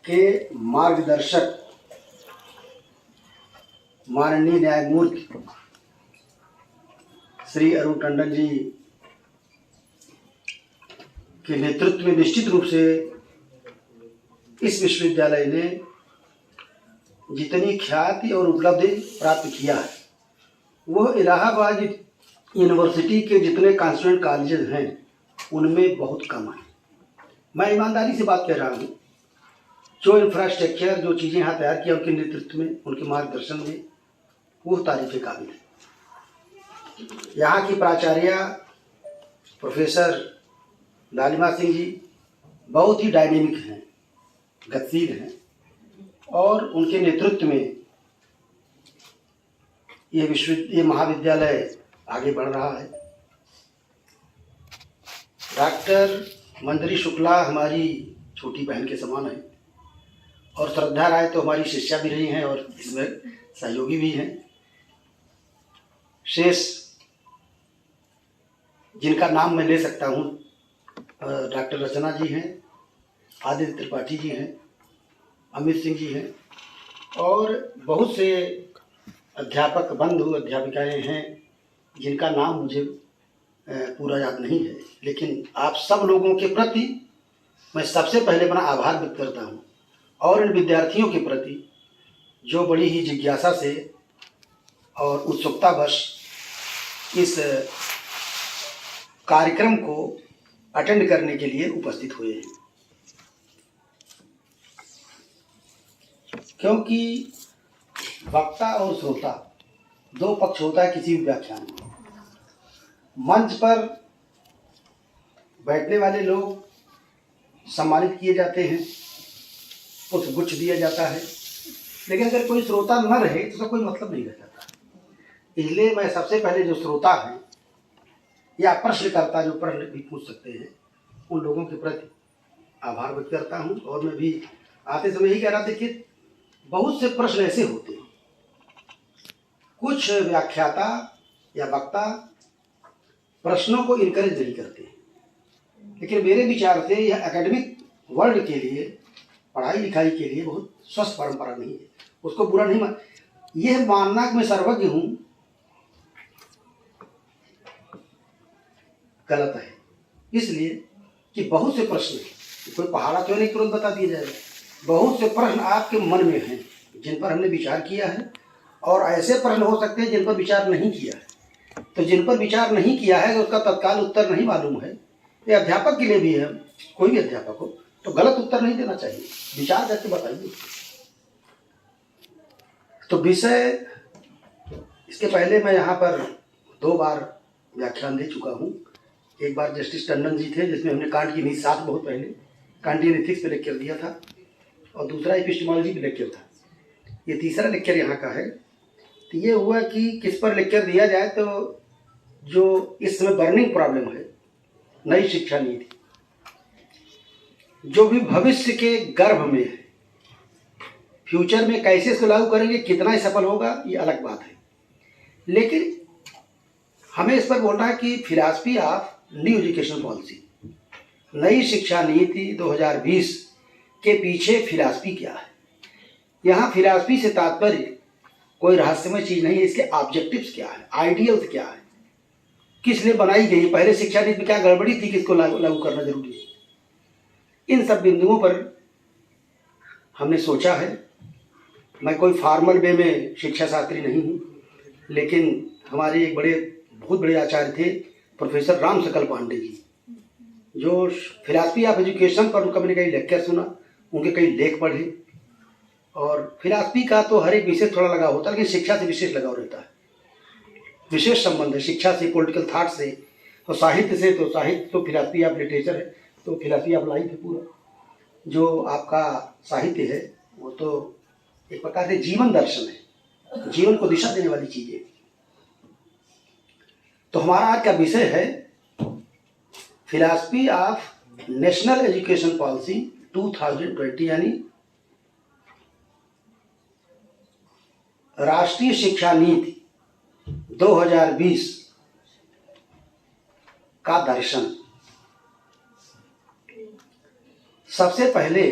के मार्गदर्शक माननीय न्यायमूर्ति श्री अरुण टंडन जी के नेतृत्व में निश्चित रूप से इस विश्वविद्यालय ने जितनी ख्याति और उपलब्धि प्राप्त किया है वह इलाहाबाद यूनिवर्सिटी के जितने कॉन्स्टिट्यूएंट कॉलेजेस हैं उनमें बहुत कम है। मैं ईमानदारी से बात कह रहा हूँ। जो इंफ्रास्ट्रक्चर जो चीज़ें यहाँ तैयार किया उनके नेतृत्व में उनके मार्गदर्शन में वो तारीफ़ काबिल है। यहाँ की प्राचार्य प्रोफेसर लालिमा सिंह जी बहुत ही डायनेमिक हैं, गतिशील हैं और उनके नेतृत्व में ये महाविद्यालय आगे बढ़ रहा है। डॉक्टर मंजरी शुक्ला हमारी छोटी बहन के समान है और श्रद्धा राय तो हमारी शिष्या भी रही हैं और इसमें सहयोगी भी हैं। शेष जिनका नाम मैं ले सकता हूँ डॉक्टर रचना जी हैं, आदित्य त्रिपाठी जी हैं, अमित सिंह जी हैं और बहुत से अध्यापक बंधु अध्यापिकाएं हैं जिनका नाम मुझे पूरा याद नहीं है, लेकिन आप सब लोगों के प्रति मैं सबसे पहले अपना आभार व्यक्त करता हूँ और इन विद्यार्थियों के प्रति जो बड़ी ही जिज्ञासा से और उत्सुकतावश इस कार्यक्रम को अटेंड करने के लिए उपस्थित हुए हैं। क्योंकि वक्ता और श्रोता दो पक्ष होता है किसी भी व्याख्यान में। मंच पर बैठने वाले लोग सम्मानित किए जाते हैं, पुष्पगुच्छ दिया जाता है, लेकिन अगर कोई श्रोता न रहे तो उसका कोई मतलब नहीं रह जाता। इसलिए मैं सबसे पहले जो श्रोता हैं या प्रश्नकर्ता जो प्रश्न भी पूछ सकते हैं उन लोगों के प्रति आभार व्यक्त करता हूँ। और मैं भी आते समय यही कह रहा था कि बहुत से प्रश्न ऐसे होते हैं, कुछ व्याख्याता या वक्ता प्रश्नों को इनकरेज नहीं करते, लेकिन मेरे विचार से यह एकेडमिक वर्ल्ड के लिए, पढ़ाई लिखाई के लिए बहुत स्वस्थ परंपरा नहीं है। उसको बुरा नहीं मान, यह मानना कि मैं सर्वज्ञ हूँ गलत है। इसलिए कि बहुत से प्रश्न, कोई पहाड़ा क्यों नहीं तुरंत बता दिया जाएगा, बहुत से प्रश्न आपके मन में हैं जिन पर हमने विचार किया है और ऐसे प्रश्न हो सकते हैं जिन पर विचार नहीं किया है। तो जिन पर विचार नहीं किया है, उसका तत्काल उत्तर नहीं मालूम है, ये अध्यापक के लिए भी है, कोई भी अध्यापक हो तो गलत उत्तर नहीं देना चाहिए, विचार करके बताइए। तो विषय, इसके पहले मैं यहाँ पर 2 बार व्याख्यान दे चुका हूँ। एक बार जस्टिस टंडन जी थे जिसमें हमने कांट की नीति 7 बहुत पहले कांटियन एथिक्स पे लेक्चर दिया था और दूसरा एपिस्टेमोलॉजी पे लेक्चर था। ये तीसरा लेक्चर यहाँ का है। तो ये हुआ कि किस पर लेक्चर दिया जाए, तो जो इस समय बर्निंग प्रॉब्लम है नई शिक्षा नीति, जो भी भविष्य के गर्भ में है, फ्यूचर में कैसे इसको लागू करेंगे, कितना सफल होगा, ये अलग बात है। लेकिन हमें इस पर बोलना है कि philosophy of new education policy, नई शिक्षा नीति 2020 के पीछे फिलॉसफी क्या है। यहाँ फिलॉसफी से तात्पर्य कोई रहस्यमय चीज नहीं है, इसके ऑब्जेक्टिव्स क्या है, आइडियल्स क्या है, किस लिए बनाई गई, पहले शिक्षा नीति में क्या गड़बड़ी थी, किसको लागू करना जरूरी है। इन सब बिंदुओं पर हमने सोचा है। मैं कोई फॉर्मल वे में शिक्षा शास्त्री नहीं हूँ, लेकिन हमारे एक बहुत बड़े आचार्य थे प्रोफेसर राम सकल पांडे जी, जो फिलॉसफी ऑफ एजुकेशन पर उनका मैंने कई लेक्चर सुना, उनके कई लेख पढ़े। और फिलॉसफी का तो हर एक विषय थोड़ा लगाव होता है, लेकिन शिक्षा से विशेष लगाव रहता है, विशेष संबंध है शिक्षा से, पॉलिटिकल थॉट से, और साहित्य से, तो साहित्य तो फिलॉसफी ऑफ लिटरेचर है, तो फिलॉसफी ऑफ लाइफ है पूरा। जो आपका साहित्य है वो तो एक प्रकार से जीवन दर्शन है, जीवन को दिशा देने वाली चीज़ है। तो हमारा आज का विषय है philosophy of national education policy 2020, यानी राष्ट्रीय शिक्षा नीति 2020 का दर्शन। सबसे पहले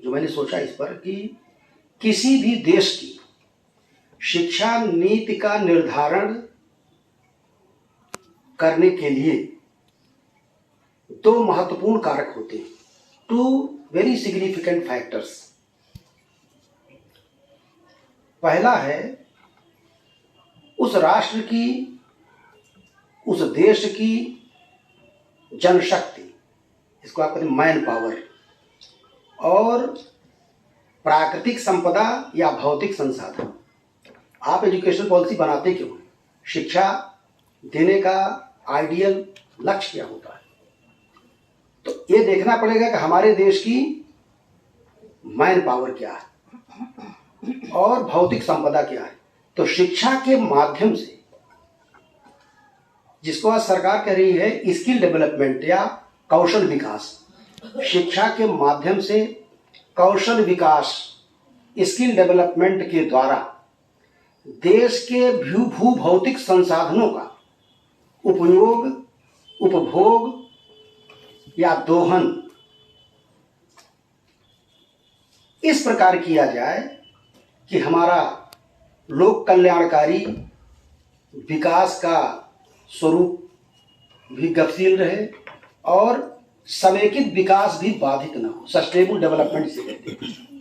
जो मैंने सोचा इस पर कि किसी भी देश की शिक्षा नीति का निर्धारण करने के लिए दो महत्वपूर्ण कारक होते हैं, टू वेरी सिग्निफिकेंट फैक्टर्स। पहला है उस राष्ट्र की, उस देश की जनशक्ति, इसको आप कहते हैं मैन पावर, और प्राकृतिक संपदा या भौतिक संसाधन। आप एजुकेशन पॉलिसी बनाते क्यों हैं? शिक्षा देने का आइडियल लक्ष्य क्या होता है? तो ये देखना पड़ेगा कि हमारे देश की मैन पावर क्या है और भौतिक संपदा क्या है। तो शिक्षा के माध्यम से, जिसको आज सरकार कह रही है स्किल डेवलपमेंट या कौशल विकास, शिक्षा के माध्यम से कौशल विकास, स्किल डेवलपमेंट के द्वारा देश के भू भौतिक संसाधनों का उपयोग, उपभोग या दोहन इस प्रकार किया जाए कि हमारा लोक कल्याणकारी विकास का स्वरूप भी गतिशील रहे और समेकित विकास भी बाधित न हो। सस्टेनेबल डेवलपमेंट से कहते हैं।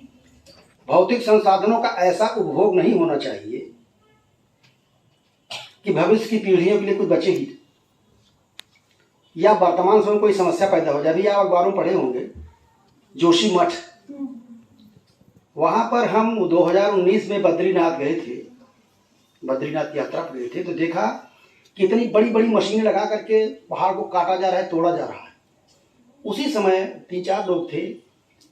भौतिक संसाधनों का ऐसा उपभोग नहीं होना चाहिए कि भविष्य की पीढ़ियों के लिए कुछ बचेगी या वर्तमान समय कोई समस्या पैदा हो जाए। अभी आप अखबारों में पढ़े होंगे जोशी मठ, वहां पर हम 2019 में बद्रीनाथ गए थे, बद्रीनाथ की यात्रा पर गए थे, तो देखा कितनी बड़ी बड़ी मशीनें लगा करके पहाड़ को काटा जा रहा है, तोड़ा जा रहा है। उसी समय 3-4 लोग थे,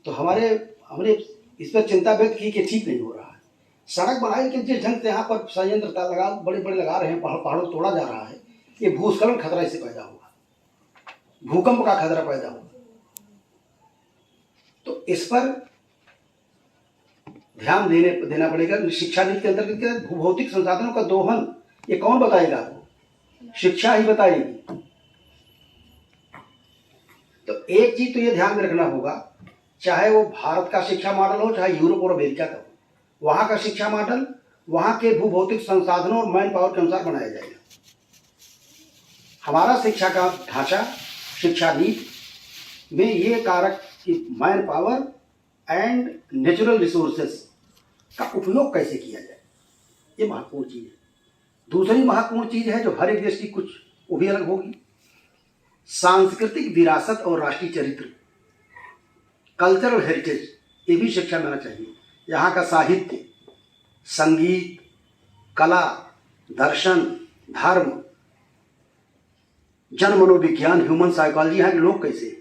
तो हमने इस पर चिंता व्यक्त की कि ठीक नहीं हो रहा है। सड़क बनाई कि जिस ढंग से यहाँ पर संयंत्र लगा बड़े बड़े लगा रहे हैं, पहाड़ों को तोड़ा जा रहा है, ये भूस्खलन खतरा इससे पैदा होगा, भूकंप का खतरा पैदा होगा। तो इस पर ध्यान देना पड़ेगा। शिक्षा नीति के अंतर्गत भौतिक संसाधनों का दोहन ये कौन बताएगा आपको? शिक्षा ही बताएगी। तो एक चीज तो ये ध्यान में रखना होगा, चाहे वो भारत का शिक्षा मॉडल हो, चाहे यूरोप और अमेरिका का हो, वहां का शिक्षा मॉडल वहां के भूभौतिक संसाधनों और मैन पावर के अनुसार बनाया जाएगा। हमारा शिक्षा का ढांचा, शिक्षा नीति में ये कारक कि man power and natural resources का उपयोग कैसे किया जाए, ये महत्वपूर्ण चीज है। दूसरी महत्वपूर्ण चीज है जो हर एक देश की कुछ वो भी अलग होगी, सांस्कृतिक विरासत और राष्ट्रीय चरित्र, कल्चरल हेरिटेज, ये भी शिक्षा में आना चाहिए। यहाँ का साहित्य, संगीत, कला, दर्शन, धर्म, जन मनोविज्ञान, ह्यूमन साइकोलॉजी, यहाँ के लोग कैसे,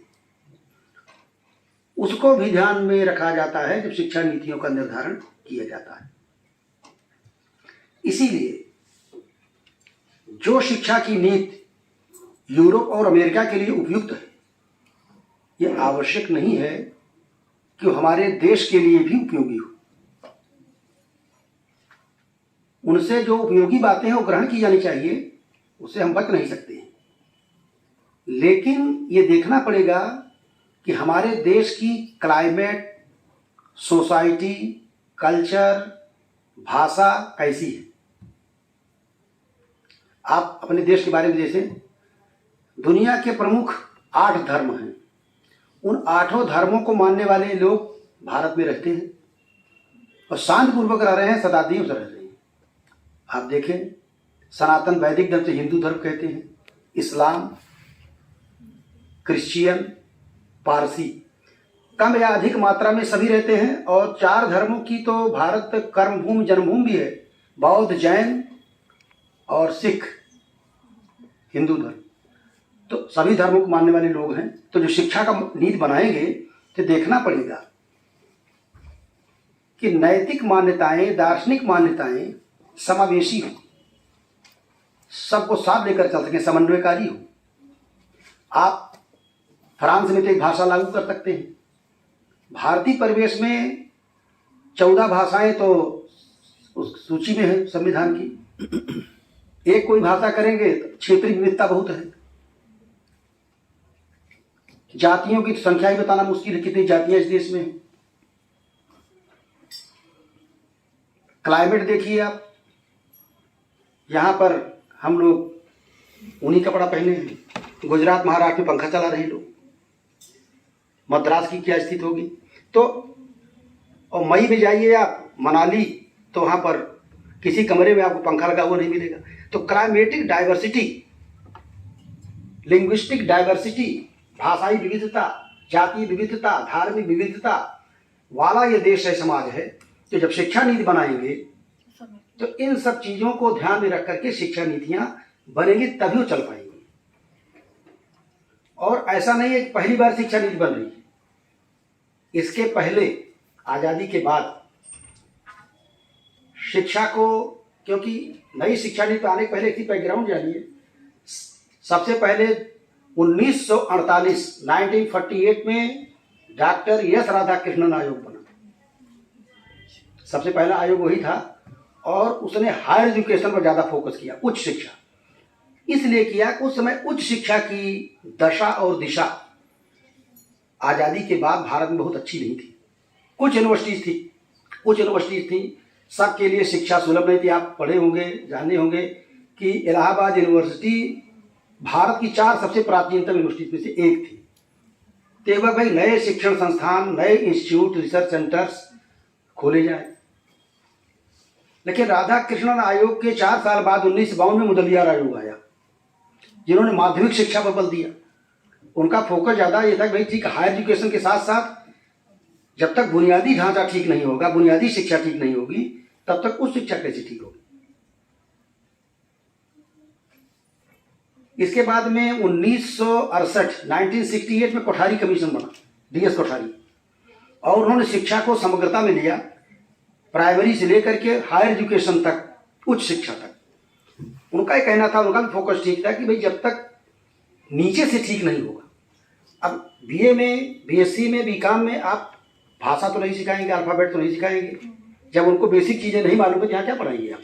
उसको भी ध्यान में रखा जाता है जब शिक्षा नीतियों का निर्धारण किया जाता है। इसीलिए जो शिक्षा की नीति यूरोप और अमेरिका के लिए उपयुक्त है, ये आवश्यक नहीं है कि हमारे देश के लिए भी उपयोगी हो। उनसे जो उपयोगी बातें हैं वो ग्रहण की जानी चाहिए, उससे हम बच नहीं सकते हैं। लेकिन ये देखना पड़ेगा कि हमारे देश की क्लाइमेट, सोसाइटी, कल्चर, भाषा कैसी है। आप अपने देश के बारे में जैसे दुनिया के प्रमुख 8 धर्म हैं, उन 8 धर्मों को मानने वाले लोग भारत में रहते हैं और शांतिपूर्वक रह रहे हैं, शताब्दियों से रह रहे हैं। आप देखें, सनातन वैदिक धर्म से हिंदू धर्म कहते हैं, इस्लाम, क्रिश्चियन, पारसी, कम या अधिक मात्रा में सभी रहते हैं। और 4 धर्मों की तो भारत कर्मभूमि जन्मभूमि भी है, बौद्ध, जैन और सिख, हिंदू धर्म। तो सभी धर्मों को मानने वाले लोग हैं। तो जो शिक्षा का नीति बनाएंगे तो देखना पड़ेगा कि नैतिक मान्यताएं, दार्शनिक मान्यताएं समावेशी हो, सबको साथ लेकर चल सकें, समन्वयकारी हो। आप फ्रांस में तो एक भाषा लागू कर सकते हैं, भारतीय परिवेश में 14 भाषाएं तो उस सूची में है संविधान की। एक कोई भाषा करेंगे तो क्षेत्रीय विविधता बहुत है। जातियों की संख्या ही बताना मुश्किल है, कितनी जातियां इस देश में। क्लाइमेट देखिए आप, यहाँ पर हम लोग ऊनी कपड़ा पहने हैं, गुजरात महाराष्ट्र में पंखा चला रहे लोग, मद्रास की क्या स्थिति होगी। तो और मई में जाइए आप मनाली, तो वहाँ पर किसी कमरे में आपको पंखा लगा हुआ नहीं मिलेगा। तो क्लाइमेटिक डाइवर्सिटी, लिंग्विस्टिक डाइवर्सिटी, भाषाई विविधता, जातीय विविधता, धार्मिक विविधता वाला ये देश है, समाज है। तो जब शिक्षा नीति बनाएंगे तो इन सब चीज़ों को ध्यान में रख करके शिक्षा नीतियाँ बनेंगी, तभी वो चल पाएंगी। और ऐसा नहीं है कि पहली बार शिक्षा नीति बन रही है। इसके पहले आज़ादी के बाद शिक्षा को, क्योंकि नई शिक्षा नीति आने के पहले एक बैकग्राउंड जानिए। सबसे पहले 1948 में डॉक्टर एस राधाकृष्णन आयोग बना, सबसे पहला आयोग वही था। और उसने हायर एजुकेशन पर ज़्यादा फोकस किया, उच्च शिक्षा इसलिए किया कि उस समय उच्च शिक्षा की दशा और दिशा आज़ादी के बाद भारत में बहुत अच्छी नहीं थी। कुछ यूनिवर्सिटीज़ थी, सबके लिए शिक्षा सुलभ नहीं थी। आप पढ़े होंगे, जाने होंगे कि इलाहाबाद यूनिवर्सिटी भारत की 4 सबसे प्राचीनतम यूनिवर्सिटी में से एक थी। तो भाई नए शिक्षण संस्थान, नए इंस्टीट्यूट, रिसर्च सेंटर्स खोले जाए। लेकिन राधाकृष्णन आयोग के 4 साल बाद 1952 में मुदलियार आयोग आया, जिन्होंने माध्यमिक शिक्षा पर बल दिया। उनका फोकस ज़्यादा ये था कि भाई ठीक हायर एजुकेशन के साथ साथ जब तक बुनियादी ढांचा ठीक नहीं होगा, बुनियादी शिक्षा ठीक नहीं होगी, तब तक उच्च शिक्षा कैसे ठीक होगी। इसके बाद में 1968 में कोठारी कमीशन बना, DS कोठारी, और उन्होंने शिक्षा को समग्रता में लिया, प्राइमरी से लेकर के हायर एजुकेशन तक, उच्च शिक्षा तक। उनका ये कहना था, उनका भी फोकस ठीक था कि भाई जब तक नीचे से ठीक नहीं होगा। अब BA में, BSc में, BCom में आप भाषा तो नहीं सिखाएंगे, अल्फ़ाबेट तो नहीं सिखाएंगे। जब उनको बेसिक चीज़ें नहीं मालूम है तो यहाँ क्या पढ़ाएंगे आप।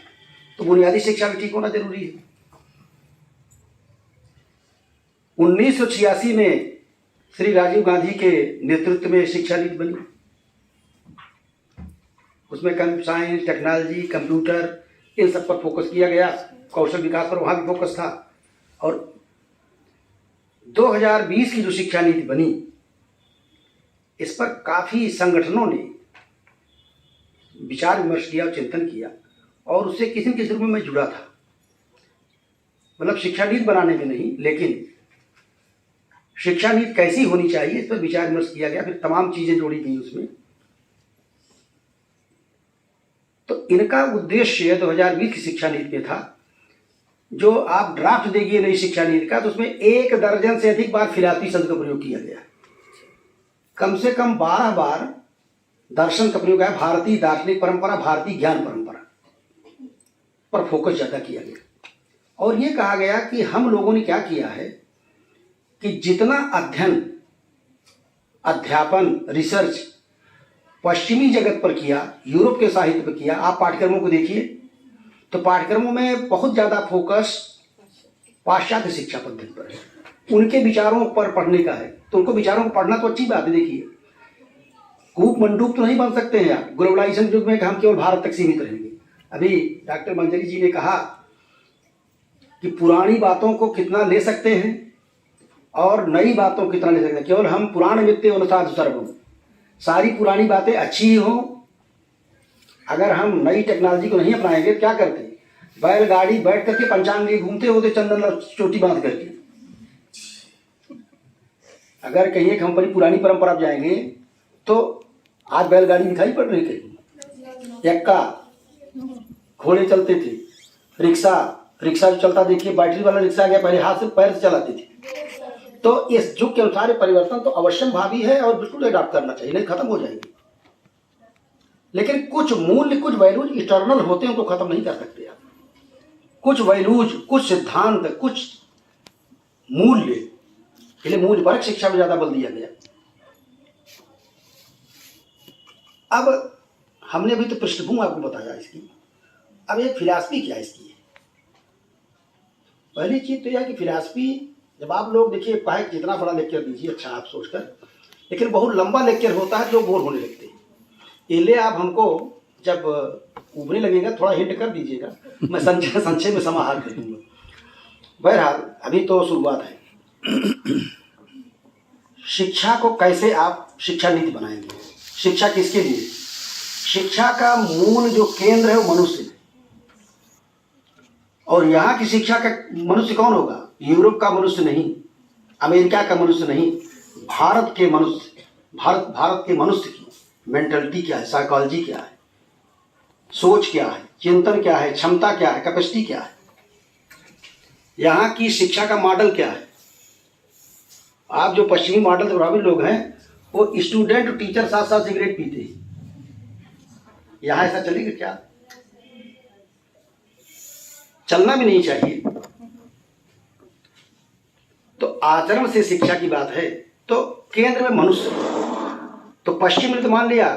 तो बुनियादी शिक्षा भी ठीक होना जरूरी है। 1986 में श्री राजीव गांधी के नेतृत्व में शिक्षा नीति बनी। उसमें साइंस, टेक्नोलॉजी, कंप्यूटर, इन सब पर फोकस किया गया, कौशल विकास पर वहाँ भी फोकस था। और 2020 की जो शिक्षा नीति बनी, इस पर काफ़ी संगठनों ने विचार विमर्श किया और चिंतन किया, और उससे किसी न किसी रूप में मैं जुड़ा था। मतलब शिक्षा नीति बनाने में नहीं, लेकिन शिक्षा नीति कैसी होनी चाहिए इस पर विचार विमर्श किया गया, फिर तमाम चीज़ें जोड़ी गई उसमें। तो इनका उद्देश्य 2020 की शिक्षा नीति में था, जो आप ड्राफ्ट देखिए नई शिक्षा नीति का, तो उसमें 1 दर्जन से अधिक बार फिलॉसफी शब्द का प्रयोग किया गया। कम से कम 12 बार दर्शन का प्रयोग है, भारतीय दार्शनिक परंपरा, भारतीय ज्ञान परंपरा पर फोकस ज़्यादा किया गया। और ये कहा गया कि हम लोगों ने क्या किया है कि जितना अध्ययन, अध्यापन, रिसर्च पश्चिमी जगत पर किया, यूरोप के साहित्य पर किया। आप पाठ्यक्रमों को देखिए तो पाठ्यक्रमों में बहुत ज़्यादा फोकस पाश्चात्य शिक्षा पद्धति पर है, उनके विचारों पर पढ़ने का है। तो उनको विचारों को पढ़ना तो अच्छी बात है। देखिए, कूप मंडूक तो नहीं बन सकते हैं आप ग्लोबलाइजेशन युग में कि हम केवल भारत तक सीमित रहेंगे। अभी डॉक्टर मंजरी जी ने कहा कि पुरानी बातों को कितना ले सकते हैं और नई बातों को कितना ले सकते हैं। केवल हम पुराण मित्ते अनुसार सर्वम, सारी पुरानी बातें अच्छी ही हों। अगर हम नई टेक्नोलॉजी को नहीं अपनाएंगे तो क्या करते हैं, बैलगाड़ी बैठ करके पंचांग लिए घूमते होते, चंदन चोटी बांध करके। अगर कहीं हम पुरानी परंपरा जाएंगे तो आज बैलगाड़ी दिखाई पड़ रही, कहीं एक्का, घोड़े चलते थे, रिक्शा जो चलता देखिए, बैटरी वाला रिक्शा आ गया, पहले हाथ से पैर से चलाते थे। तो इस युग के अनुसार परिवर्तन तो अवश्य भावी है और बिल्कुल अडॉप्ट करना चाहिए, नहीं खत्म हो जाएंगे। लेकिन कुछ मूल्य, कुछ वैल्यूज इटर्नल होते हैं, उनको खत्म नहीं कर सकते आप। कुछ वैल्यूज, कुछ सिद्धांत, कुछ मूल्य, इसलिए मूल्यपरक शिक्षा में ज्यादा बल दिया गया। अब हमने अभी तो पृष्ठभूमि आपको बताया इसकी। अब एक फिलॉसफी क्या इसकी है। पहली चीज तो यह कि फिलॉसफी जब आप लोग देखिए चाहे कितना बड़ा लेक्चर दीजिए अच्छा आप सोचकर, लेकिन बहुत लंबा लेक्चर होता है तो बोर होने लगते हैं। इसलिए आप हमको जब उबरने लगेगा थोड़ा हिंट कर दीजिएगा, मैं संक्षेप में समाहार कर दूंगा। बहरहाल अभी तो शुरुआत है। शिक्षा को कैसे आप शिक्षा नीति बनाएंगे? शिक्षा किसके लिए? शिक्षा का मूल जो केंद्र है वो मनुष्य है। और यहाँ की शिक्षा का मनुष्य कौन होगा? यूरोप का मनुष्य नहीं, अमेरिका का मनुष्य नहीं, भारत के मनुष्य। भारत के मनुष्य की मेंटलिटी क्या है, साइकोलॉजी क्या है, सोच क्या है, चिंतन क्या है, क्षमता क्या है, कैपेसिटी क्या है, यहाँ की शिक्षा का मॉडल क्या है। आप जो पश्चिमी मॉडल से प्रभावित लोग हैं वो स्टूडेंट और टीचर साथ साथ सिगरेट पीते हैं, यहाँ ऐसा चलेगा क्या? चलना भी नहीं चाहिए। तो आचरण से शिक्षा की बात है तो केंद्र में मनुष्य। तो पश्चिम ने तो मान लिया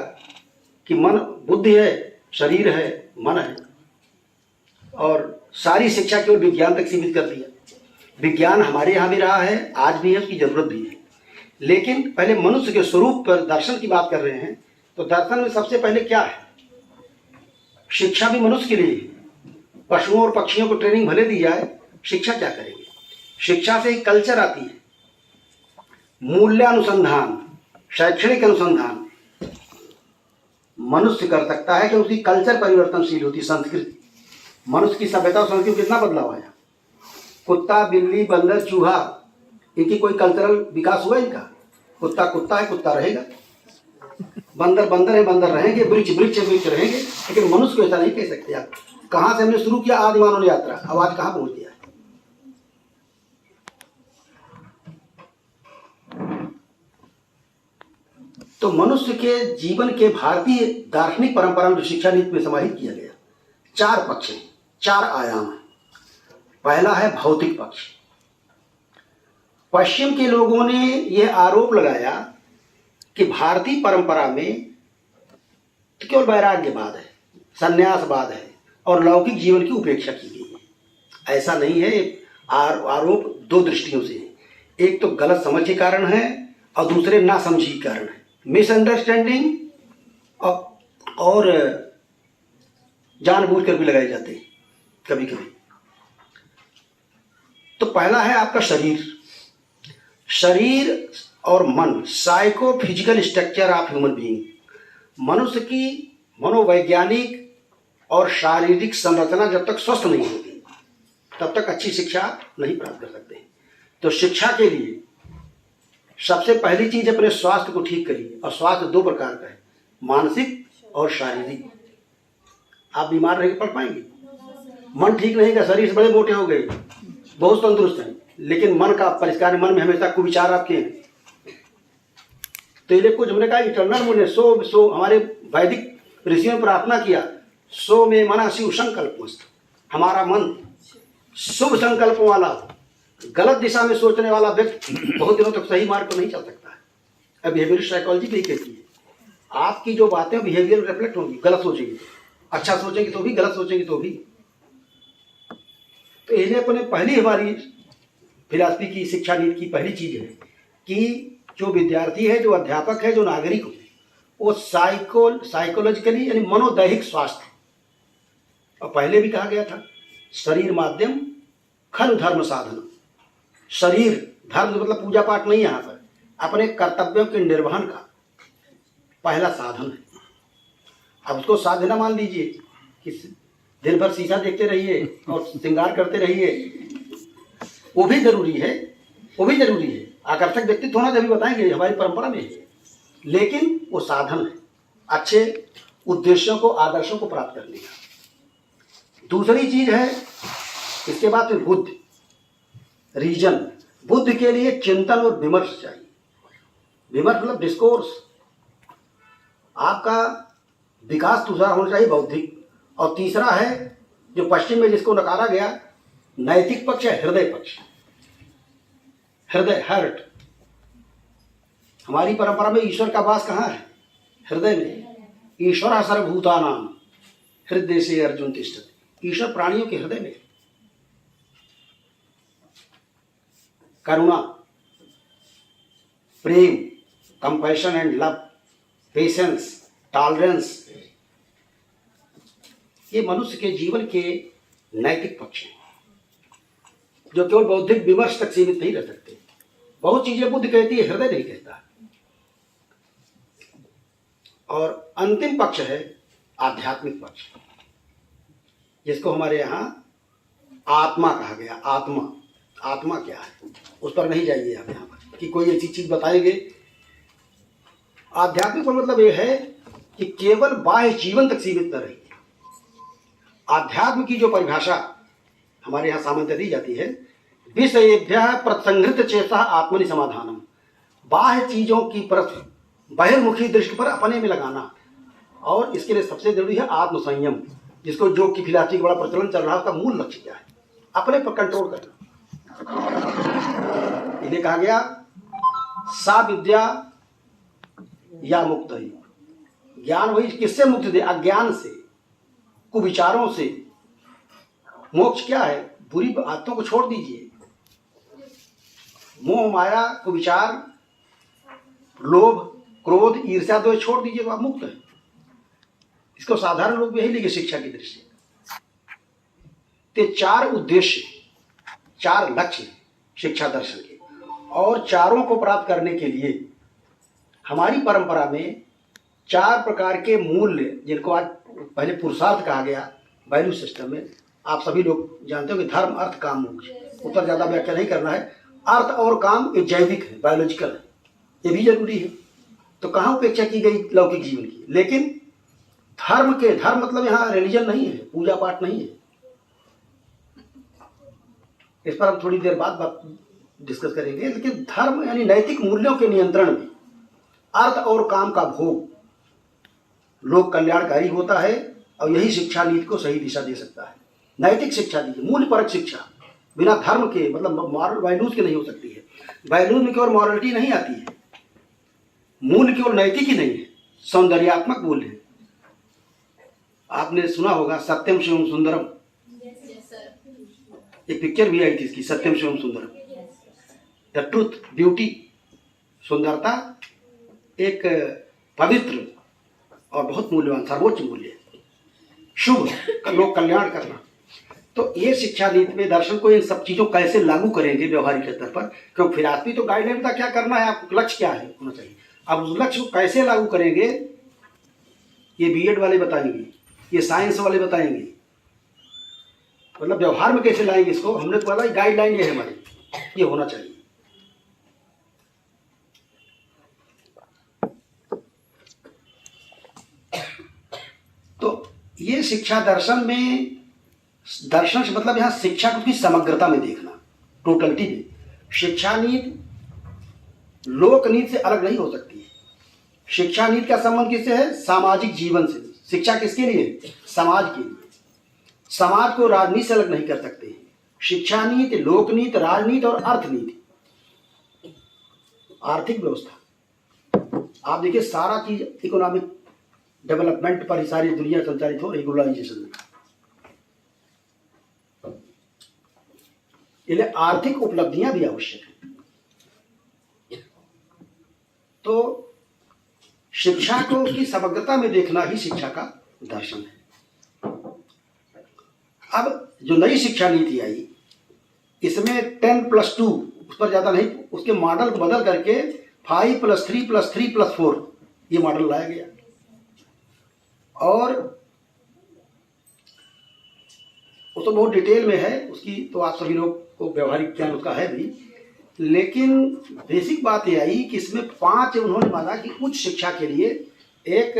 कि मन बुद्धि है, शरीर है, मन है, और सारी शिक्षा केवल विज्ञान तक सीमित कर दिया। विज्ञान हमारे यहाँ भी रहा है, आज भी है, उसकी जरूरत भी है, लेकिन पहले मनुष्य के स्वरूप पर दर्शन की बात कर रहे हैं। तो दर्शन में सबसे पहले क्या है? शिक्षा भी मनुष्य के लिए। पशुओं और पक्षियों को ट्रेनिंग भले दी जाए, शिक्षा क्या करेंगे? शिक्षा से एक कल्चर आती है, मूल्यानुसंधान, शैक्षणिक अनुसंधान मनुष्य कर सकता है कि उसकी कल्चर परिवर्तनशील होती। संस्कृति, मनुष्य की सभ्यता और संस्कृति कितना बदलाव आया। कुत्ता, बिल्ली, बंदर, चूहा, इनकी कोई कल्चरल विकास हुआ इनका? कुत्ता कुत्ता है, कुत्ता रहेगा, बंदर बंदर है, बंदर रहेंगे, वृक्ष वृक्ष वृक्ष रहेंगे। लेकिन मनुष्य को ऐसा नहीं कह सकते आप। कहाँ से हमने शुरू किया आदि मानव यात्रा, अब आज कहाँ पहुंच गया है? तो मनुष्य के जीवन के भारतीय दार्शनिक परंपरा में जो शिक्षा नीति में समाहित किया गया, 4 पक्ष हैं, 4 आयाम हैं। पहला है भौतिक पक्ष। पश्चिम के लोगों ने यह आरोप लगाया कि भारतीय परंपरा में तो केवल वैराग्यवाद है, संन्यासवाद है और लौकिक जीवन की उपेक्षा की गई है। ऐसा नहीं है। आरोप 2 दृष्टियों से है। एक तो गलत समझ के कारण है और दूसरे ना समझ के कारण है, मिसअंडरस्टैंडिंग, और जानबूझकर भी लगाए जाते हैं कभी कभी। तो पहला है आपका शरीर और मन, psycho physical structure of human being. मनुष्य की मनोवैज्ञानिक और शारीरिक संरचना जब तक स्वस्थ नहीं होगी तब तक अच्छी शिक्षा नहीं प्राप्त कर सकते। तो शिक्षा के लिए सबसे पहली चीज अपने स्वास्थ्य को ठीक करिए। और स्वास्थ्य 2 प्रकार का है, मानसिक और शारीरिक। आप बीमार रह के पढ़ पाएंगे? मन ठीक रहेगा, शरीर से बड़े मोटे हो गए, बहुत तंदुरुस्त हैं, लेकिन मन का परिष्कार, मन में हमेशा कुविचार आपके हैं। तो ये कुछ हमने कहा इटर्नल मुने सो हमारे वैदिक ऋषियों ने प्रार्थना किया, सो में मना शिव संकल्प मस्त। हमारा मन शुभ संकल्प वाला हो, गलत दिशा में सोचने वाला व्यक्ति बहुत दिनों तक सही मार्ग पर नहीं चल सकता है। अब बिहेवियर साइकोलॉजी भी कहती है, आपकी जो बातें बिहेवियर रिफ्लेक्ट होंगी। गलत सोचेंगे, अच्छा सोचेंगे तो भी, गलत सोचेंगे तो भी। तो इन्हें अपने पहली हमारी फिलॉसफी की शिक्षा नीति की पहली चीज है कि जो विद्यार्थी है, जो अध्यापक है, जो नागरिक हो, वो साइकोलॉजिकली यानी मनोदैहिक स्वास्थ्य। और पहले भी कहा गया था शरीर माध्यम खलु धर्म साधन। शरीर धर्म मतलब पूजा पाठ नहीं, यहाँ पर अपने कर्तव्यों के निर्वहन का पहला साधन है। अब उसको साधन न मान लीजिए कि दिन भर शीशा देखते रहिए और श्रृंगार करते रहिए, वो भी जरूरी है, वो भी जरूरी है। आकर्षक व्यक्तित्व होना जब बताएंगे, हमारी परंपरा में है, लेकिन वो साधन है अच्छे उद्देश्यों को, आदर्शों को प्राप्त करने का। दूसरी चीज है इसके बाद फिर बुद्ध, रीजन। बुद्ध के लिए चिंतन और विमर्श चाहिए। विमर्श मतलब डिस्कोर्स। आपका विकास दूसरा होना चाहिए, बौद्धिक। और तीसरा है जो पश्चिम में जिसको नकारा गया, नैतिक पक्ष है हृदय पक्ष। हृदय, हार्ट। हमारी परंपरा में ईश्वर का वास कहाँ है? हृदय में। ईश्वर सर्वभूतानां हृदय से अर्जुन तिष्ठति। ईश्वर प्राणियों के हृदय में। करुणा, प्रेम, compassion and love, patience, tolerance, ये मनुष्य के जीवन के नैतिक पक्ष हैं जो केवल बौद्धिक विमर्श तक सीमित नहीं रह सकते। बहुत चीजें बुद्ध कहती है, हृदय नहीं कहता। और अंतिम पक्ष है आध्यात्मिक पक्ष, जिसको हमारे यहाँ आत्मा कहा गया। आत्मा, आत्मा क्या है उस पर नहीं जाइए आप यहाँ पर कि कोई ऐसी चीज बताएंगे। आध्यात्मिक का मतलब यह है कि केवल बाह्य जीवन तक सीमित न रहिए। आध्यात्म की जो परिभाषा हमारे यहाँ सामान्य दी जाती है, विषयेभ्यः प्रसंहृत चेतः आत्मनि समाधानम, बाह्य चीजों की परत बहिर्मुखी दृष्टि पर अपने में लगाना। और इसके लिए सबसे जरूरी है आत्मसंयम, जिसको जो की फिलॉसफी का बड़ा प्रचलन चल रहा है, उसका मूल लक्ष्य क्या है? अपने पर कंट्रोल करना। इन्हें कहा गया सा विद्या या मुक्त ही। ज्ञान वही किससे मुक्त दे? अज्ञान से, कुविचारों से। मोक्ष क्या है? बुरी आदतों को छोड़ दीजिए। मोह माया कुविचार, लोभ, क्रोध, ईर्ष्या तो छोड़ दीजिए तो आप मुक्त हैं। इसको साधारण लोग भी यही लेंगे शिक्षा की दृष्टि से। चार उद्देश्य, चार लक्ष्य शिक्षा दर्शन के, और चारों को प्राप्त करने के लिए हमारी परंपरा में चार प्रकार के मूल्य, जिनको आज पहले पुरुषार्थ कहा गया वैल्यू सिस्टम में, आप सभी लोग जानते हो कि धर्म, अर्थ, काम, मोक्ष। ऊपर ज्यादा व्याख्या नहीं करना है। अर्थ और काम ये जैविक है, बायोलॉजिकल है, ये भी जरूरी है। तो कहाँ उपेक्षा की गई लौकिक जीवन की? लेकिन धर्म के, धर्म मतलब यहाँ रिलीजन नहीं है, पूजा पाठ नहीं है। इस पर हम थोड़ी देर बाद डिस्कस करेंगे। लेकिन धर्म यानी नैतिक मूल्यों के नियंत्रण में अर्थ और काम का भोग लोक कल्याणकारी होता है, और यही शिक्षा नीति को सही दिशा दे सकता है। नैतिक शिक्षा दी, मूल्य परक शिक्षा, बिना धर्म के, मतलब मॉरल वैल्यूज के नहीं हो सकती है। वैल्यूज में केवल मॉरलिटी नहीं आती है, मूल्य केवल नैतिक ही नहीं है, सौंदर्यात्मक मूल्य है। आपने सुना होगा सत्यम शिवम सुंदरम, एक पिक्चर भी आई थी इसकी, सत्यम शिवम सुंदरम। द ट्रूथ, ब्यूटी, सुंदरता एक पवित्र और बहुत मूल्यवान, सर्वोच्च मूल्य है। शुभ, लोक कल्याण करना। तो ये शिक्षा नीति में दर्शन को इन सब चीजों कैसे लागू करेंगे व्यवहारिक स्तर पर, क्योंकि फिलॉसफी तो गाइडलाइन था क्या करना है, आपको लक्ष्य क्या है होना चाहिए। अब उस लक्ष्य को कैसे लागू करेंगे ये बीएड वाले बताएंगे, ये साइंस वाले बताएंगे, मतलब व्यवहार में कैसे लाएंगे इसको। हमने बोला गाइडलाइन ये है हमारी, ये होना चाहिए। तो ये शिक्षा दर्शन में, दर्शन से मतलब यहां शिक्षा को उसकी समग्रता में देखना, टोटलिटी में। शिक्षा नीति लोक नीति से अलग नहीं हो सकती है। शिक्षा नीति का संबंध किससे है? सामाजिक जीवन से। शिक्षा किसके लिए? समाज के लिए। समाज को राजनीति से अलग नहीं कर सकते हैं। शिक्षा नीति, लोक नीति, राजनीति और अर्थनीति, आर्थिक व्यवस्था। आप देखिए सारा चीज इकोनॉमिक डेवलपमेंट पर ही सारी दुनिया संचालित हो रही, ग्लोबलाइजेशन में। इसलिए आर्थिक उपलब्धियां भी आवश्यक है। तो शिक्षा को उसकी समग्रता में देखना ही शिक्षा का दर्शन है। अब जो नई शिक्षा नीति आई, इसमें 10+2, उस पर ज्यादा नहीं, उसके मॉडल को बदल करके 5+3+3+4 ये मॉडल लाया गया। और वो तो बहुत डिटेल में है उसकी, तो आप सभी लोग को व्यवहारिक ज्ञान उसका है भी। लेकिन बेसिक बात ये आई कि इसमें 5 उन्होंने माना कि उच्च शिक्षा के लिए एक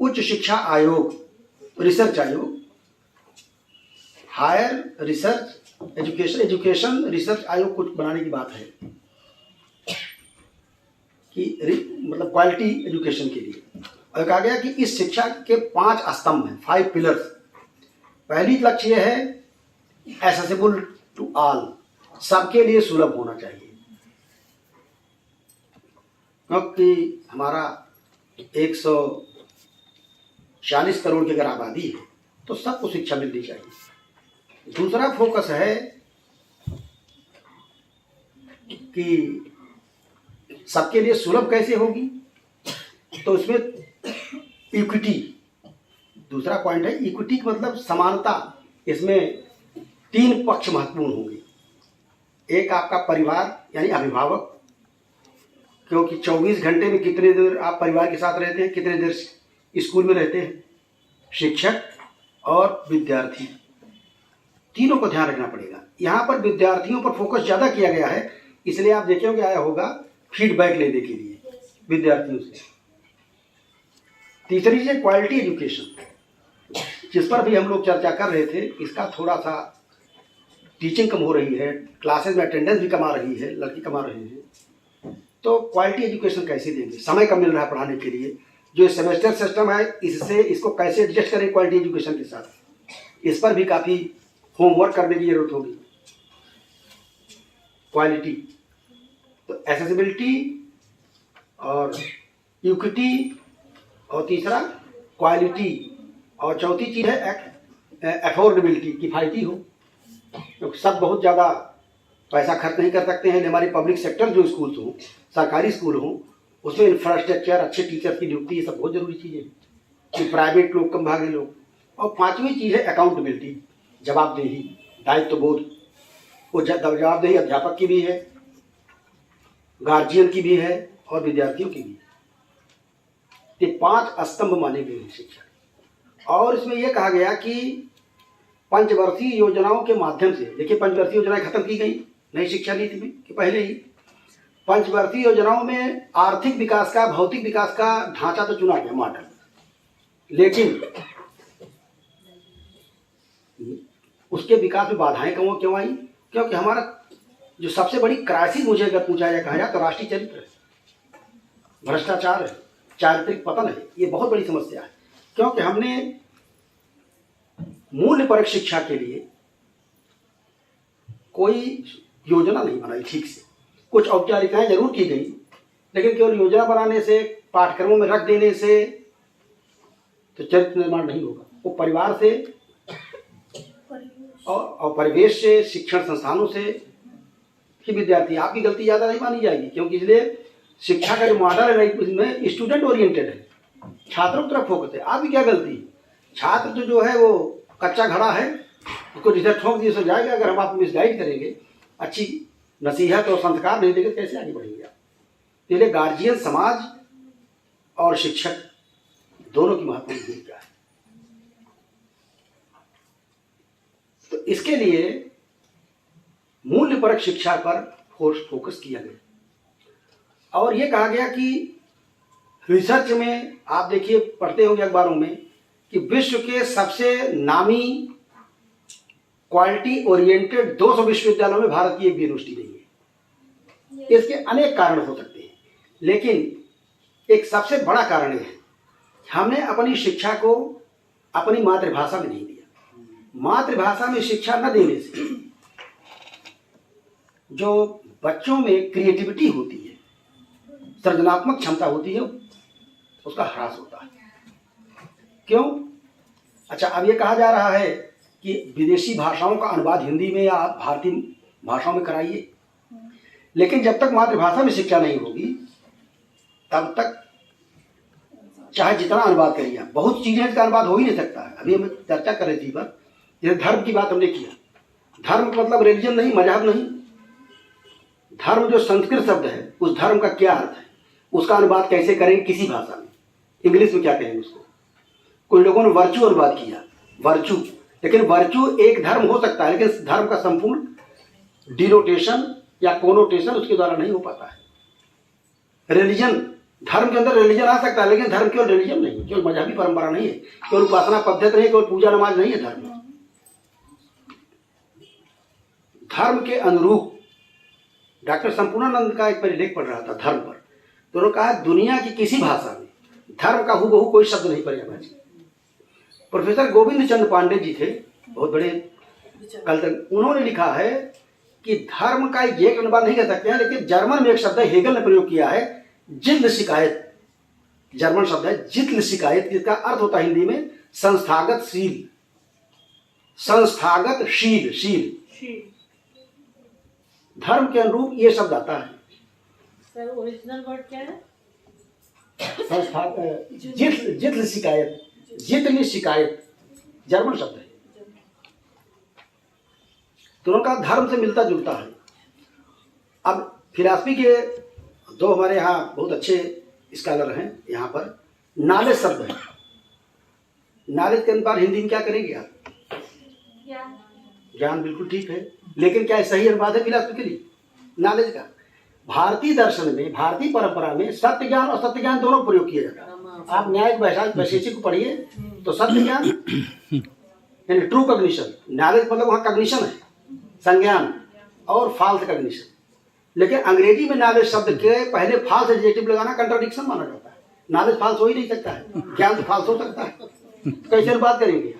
उच्च शिक्षा आयोग, रिसर्च आयोग, हायर रिसर्च एजुकेशन रिसर्च आयोग कुछ बनाने की बात है कि मतलब क्वालिटी एजुकेशन के लिए। और कहा गया कि इस शिक्षा के 5 स्तंभ हैं, 5 पिलर्स। पहली लक्ष्य है एक्सेसिबल टू ऑल, सबके लिए सुलभ होना चाहिए। क्योंकि हमारा 140 करोड़ की अगर आबादी है तो सबको शिक्षा मिलनी चाहिए। दूसरा फोकस है कि सबके लिए सुलभ कैसे होगी, तो उसमें इक्विटी, दूसरा पॉइंट है इक्विटी का मतलब समानता। इसमें 3 पक्ष महत्वपूर्ण होंगे। एक आपका परिवार यानी अभिभावक, क्योंकि 24 घंटे में कितने देर आप परिवार के साथ रहते हैं, कितने देर स्कूल में रहते हैं, शिक्षक और विद्यार्थी, तीनों को ध्यान रखना पड़ेगा। यहाँ पर विद्यार्थियों पर फोकस ज़्यादा किया गया है, इसलिए आप देखे होंगे आया होगा फीडबैक लेने के लिए विद्यार्थियों से। तीसरी चीज़ है क्वालिटी एजुकेशन, जिस पर भी हम लोग चर्चा कर रहे थे। इसका थोड़ा सा टीचिंग कम हो रही है, क्लासेस में अटेंडेंस भी कमा रही है, लड़की कमा रहे हैं, तो क्वालिटी एजुकेशन कैसे देंगे, समय कम मिल रहा है पढ़ाने के लिए। जो सेमेस्टर सिस्टम है, इससे इसको कैसे एडजस्ट करें क्वालिटी एजुकेशन के साथ, इस पर भी काफ़ी होमवर्क करने की जरूरत होगी। क्वालिटी तो एसेसिबिलिटी और इक्विटी, और तीसरा क्वालिटी, और चौथी चीज़ है अफोर्डेबिलिटी, किफ़ायती हो। तो सब बहुत ज़्यादा पैसा खर्च नहीं कर सकते हैं। हमारे पब्लिक सेक्टर जो स्कूल्स हों, सरकारी स्कूल हों, उसमें इंफ्रास्ट्रक्चर, अच्छे टीचर्स की नियुक्ति, ये सब बहुत ज़रूरी चीज़ है कि प्राइवेट लोग कम भागे लोग। और 5वीं चीज़ है अकाउंटेबिलिटी, जवाबदेही, दायित्व बोध। वो जवाबदेही अध्यापक की भी है, गार्जियन की भी है और विद्यार्थियों की भी। ये 5 स्तंभ माने गए हैं शिक्षा। और इसमें यह कहा गया कि पंचवर्षीय योजनाओं के माध्यम से, देखिए पंचवर्षीय योजनाएं खत्म की गई नई शिक्षा नीति में कि पहले ही। पंचवर्षीय योजनाओं में आर्थिक विकास का, भौतिक विकास का ढांचा तो चुना गया, मॉडल, लेकिन उसके विकास में बाधाएं क्यों आई? क्योंकि हमारा जो सबसे बड़ी क्राइसिस मुझे अगर पूछा जाए, कहा जाए तो राष्ट्रीय चरित्र है, भ्रष्टाचार है, चारित्रिक पतन है। ये बहुत बड़ी समस्या है, क्योंकि हमने मूल्यपरक शिक्षा के लिए कोई योजना नहीं बनाई ठीक से। कुछ औपचारिकताएं जरूर की गई, लेकिन केवल योजना बनाने से, पाठ्यक्रमों में रख देने से तो चरित्र निर्माण नहीं होगा। वो परिवार से और परिवेश से, शिक्षण संस्थानों से कि विद्यार्थी, आपकी गलती ज़्यादा नहीं मानी जाएगी, क्योंकि इसलिए शिक्षा का जो मॉडल है उसमें स्टूडेंट ओरिएंटेड है, छात्रों की तरफ फोकस है। आपकी क्या गलती? छात्र तो जो है वो कच्चा घड़ा है, उसको जिधर ठोक दिए सो जाएगा। अगर हम आपको मिसगाइड करेंगे, अच्छी नसीहत और संस्कार नहीं देंगे, कैसे आगे बढ़ेंगे आप? इसलिए गार्जियन, समाज और शिक्षक दोनों की महत्वपूर्ण भूमिका है। तो इसके लिए मूल्यपरक शिक्षा पर फोकस किया गया। और ये कहा गया कि रिसर्च में आप देखिए, पढ़ते होंगे अखबारों में कि विश्व के सबसे नामी क्वालिटी ओरिएंटेड 200 विश्वविद्यालयों में भारत की एक भी यूनिवर्सिटी नहीं है। इसके अनेक कारण हो सकते हैं, लेकिन एक सबसे बड़ा कारण यह है, हमने अपनी शिक्षा को अपनी मातृभाषा में नहीं दिया। मातृभाषा में शिक्षा न देने से जो बच्चों में क्रिएटिविटी होती है, सृजनात्मक क्षमता होती है, उसका ह्रास होता है। क्यों? अच्छा, अब ये कहा जा रहा है कि विदेशी भाषाओं का अनुवाद हिंदी में या भारतीय भाषाओं में कराइए, लेकिन जब तक मातृभाषा में शिक्षा नहीं होगी तब तक चाहे जितना अनुवाद करिए, बहुत चीजें का अनुवाद हो ही नहीं सकता है। अभी हम चर्चा कर रहे थे पर जैसे धर्म की बात हमने किया, धर्म का मतलब रिलीजन नहीं, मजहब नहीं। धर्म जो संस्कृत शब्द है, उस धर्म का क्या अर्थ है, उसका अनुवाद कैसे करेंगे किसी भाषा में, इंग्लिश में क्या कहेंगे उसको। कुछ लोगों ने वर्चू अनुवाद किया, वर्चू, लेकिन वर्चू एक धर्म हो सकता है, लेकिन धर्म का संपूर्ण डिनोटेशन या कोनोटेशन उसके द्वारा नहीं हो पाता है। रिलीजन, धर्म के अंदर रिलीजन आ सकता है, लेकिन धर्म केवल रिलीजन नहीं, केवल मजहबी परंपरा नहीं है, केवल उपासना पद्धति नहीं, केवल पूजा नमाज नहीं है। धर्म के अनुरूप डॉक्टर संपूर्णानंद का एक परिलेख पढ़ रहा था धर्म पर, तो उन्होंने कहा दुनिया की किसी भाषा में धर्म का हूबहू कोई शब्द नहीं पड़ेगा। प्रोफेसर गोविंद चंद्र पांडे जी थे, बहुत बड़े कल तक, उन्होंने लिखा है कि धर्म का एक अनुवाद नहीं कर सकते हैं, लेकिन जर्मन में एक शब्द हेगल ने प्रयोग किया है, जिद्द शिकायत, जर्मन शब्द है जिद्द शिकायत, जिसका अर्थ होता है हिंदी में संस्थागत शील, संस्थागत शील, शील धर्म के अनुरूप ये शब्द आता है। सर ओरिजिनल वर्ड क्या है? जितल शिकायत, जितनी शिकायत जर्मन शब्द है, दोनों का धर्म से मिलता जुलता है। अब फिलॉसफी के दो हमारे यहाँ बहुत अच्छे स्कॉलर हैं यहाँ पर। नॉलेज शब्द है, नॉलेज के अनुसार हिंदी में क्या करेंगे आप? ज्ञान, बिल्कुल ठीक है, लेकिन क्या सही अनुवाद है फिलॉसफी के लिए नॉलेज का? भारतीय दर्शन में, भारतीय परंपरा में सत्य ज्ञान और सत्य ज्ञान दोनों प्रयोग किया जाता है। आप न्यायिक वैशेषिक को पढ़िए तो सत्य ज्ञान यानी ट्रू कॉग्निशन, नॉलेज मतलब वहाँ कॉग्निशन है, संज्ञान, और फाल्स कॉग्निशन। लेकिन अंग्रेजी में नॉलेज शब्द के पहले फाल्स एडजेक्टिव लगाना कंट्राडिक्शन माना जाता है। नॉलेज फाल्स हो ही नहीं सकता है, ज्ञान तो फाल्स हो सकता है, कैसे अनुवाद करेंगे?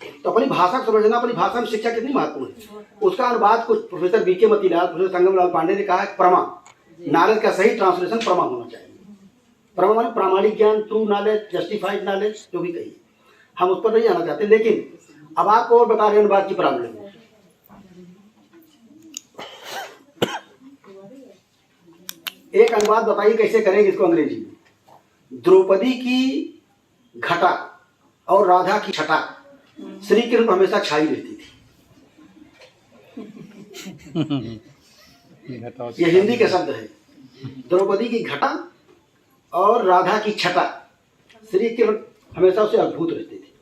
तो अपनी भाषा को समझना, अपनी भाषा में शिक्षा कितनी महत्वपूर्ण है, उसका अनुवाद कुछ professor BK Matilal, professor Sangamlal Pandey ने कहा है प्रमा। नॉलेज का सही ट्रांसलेशन प्रमा होना चाहिए। प्रमा माने प्रामाणिक ज्ञान, ट्रू नॉलेज, जस्टिफाइड नॉलेज, जो भी कहिए, हम उस पर नहीं आना चाहते। लेकिन अब आपको और बता रहे अनुवाद की प्रॉब्लम। एक अनुवाद बताइए कैसे करेंगे इसको अंग्रेजी में। द्रौपदी की घटा और राधा की छटा श्री कृष्ण पर हमेशा छाई रहती थी। ये हिंदी के शब्द है। द्रौपदी की घटा और राधा की छटा श्री कृष्ण हमेशा उसे अद्भुत रहती थी।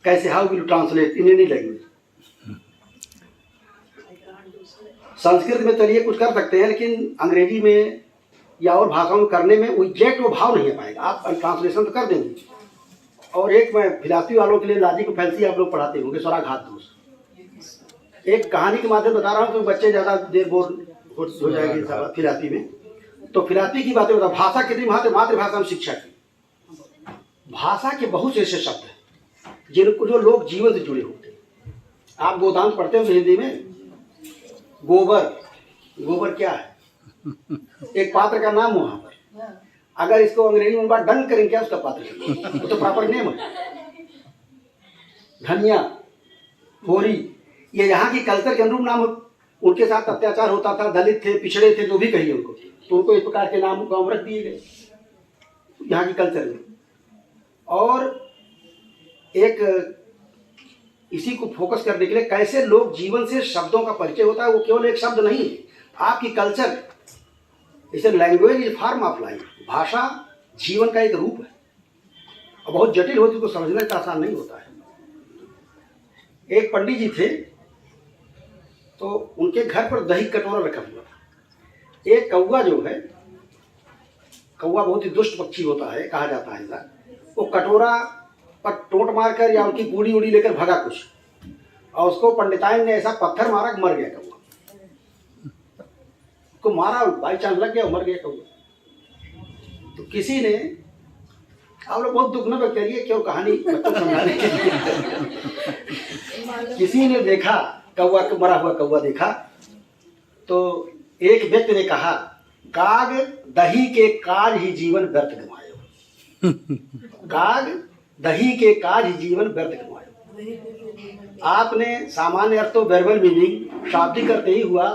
कैसे, how will translate in any language? Sanskrit में चलिए कुछ कर सकते हैं, लेकिन अंग्रेजी में या और भाषाओं में करने में वो एग्जैक्ट वो भाव नहीं आ पाएगा। आप ट्रांसलेशन तो कर देंगे। और एक मैं फिलॉसफी वालों के लिए लॉजिक को फैंसी आप लोग पढ़ाते होंगे, स्वराघात दोष। एक कहानी के माध्यम बता रहा हूँ, तो बच्चे ज़्यादा देर बोर हो जाएंगे फिलॉसफी में। तो फिलॉसफी की बातें बता, भाषा कितनी महत्व, मातृभाषा में शिक्षा की। भाषा के बहुत से ऐसे शब्द हैं जिनको जो लोग जीवन से जुड़े होते हैं। आप गोदान पढ़ते हो हिंदी में, गोबर, गोबर क्या है? एक पात्र का नाम वहां पर। अगर इसको अंग्रेजी में बात डंग करेंगे क्या उसका पात्र, वो तो प्रॉपर नेम है। धनिया, होरी, ये यहाँ की कल्चर के अनुरूप नाम। उनके साथ अत्याचार होता था, दलित थे, पिछड़े थे, जो भी कहिए उनको, तो उनको इस प्रकार के नाम गाँव रख दिए गए यहाँ की कल्चर में। और एक इसी को फोकस करने के लिए कैसे लोग जीवन से शब्दों का परिचय होता है। वो केवल एक शब्द नहीं है, आपकी कल्चर, इसे language is form of life. भाषा जीवन का एक रूप है और बहुत जटिल होती है, उसको समझना इतना आसान नहीं होता है। एक पंडित जी थे, तो उनके घर पर दही कटोरा रखा हुआ था। एक कौवा जो है, कौवा बहुत ही दुष्ट पक्षी होता है, कहा जाता है ऐसा। वो कटोरा पर टोंट मारकर या उनकी बूढ़ी उड़ी लेकर भगा कुछ, और उसको पंडिताइन ने ऐसा पत्थर मारा कि मर गया कौवा। को मारा, बाई चांस लग गया, मर गया कौवा। तो किसी ने, आप लोग बहुत दुख न व्यक्त करिए, क्यों कहानी मतलब समझाने के लिए। किसी ने देखा कौवा को, मरा हुआ कौवा देखा, तो एक व्यक्ति ने कहा, काग दही के काज ही जीवन व्यर्थ गंवायो। काग दही के काज ही जीवन व्यर्थ गंवायो। आपने सामान्य अर्थ तो वर्बल मीनिंग शाब्दिक अर्थ ही हुआ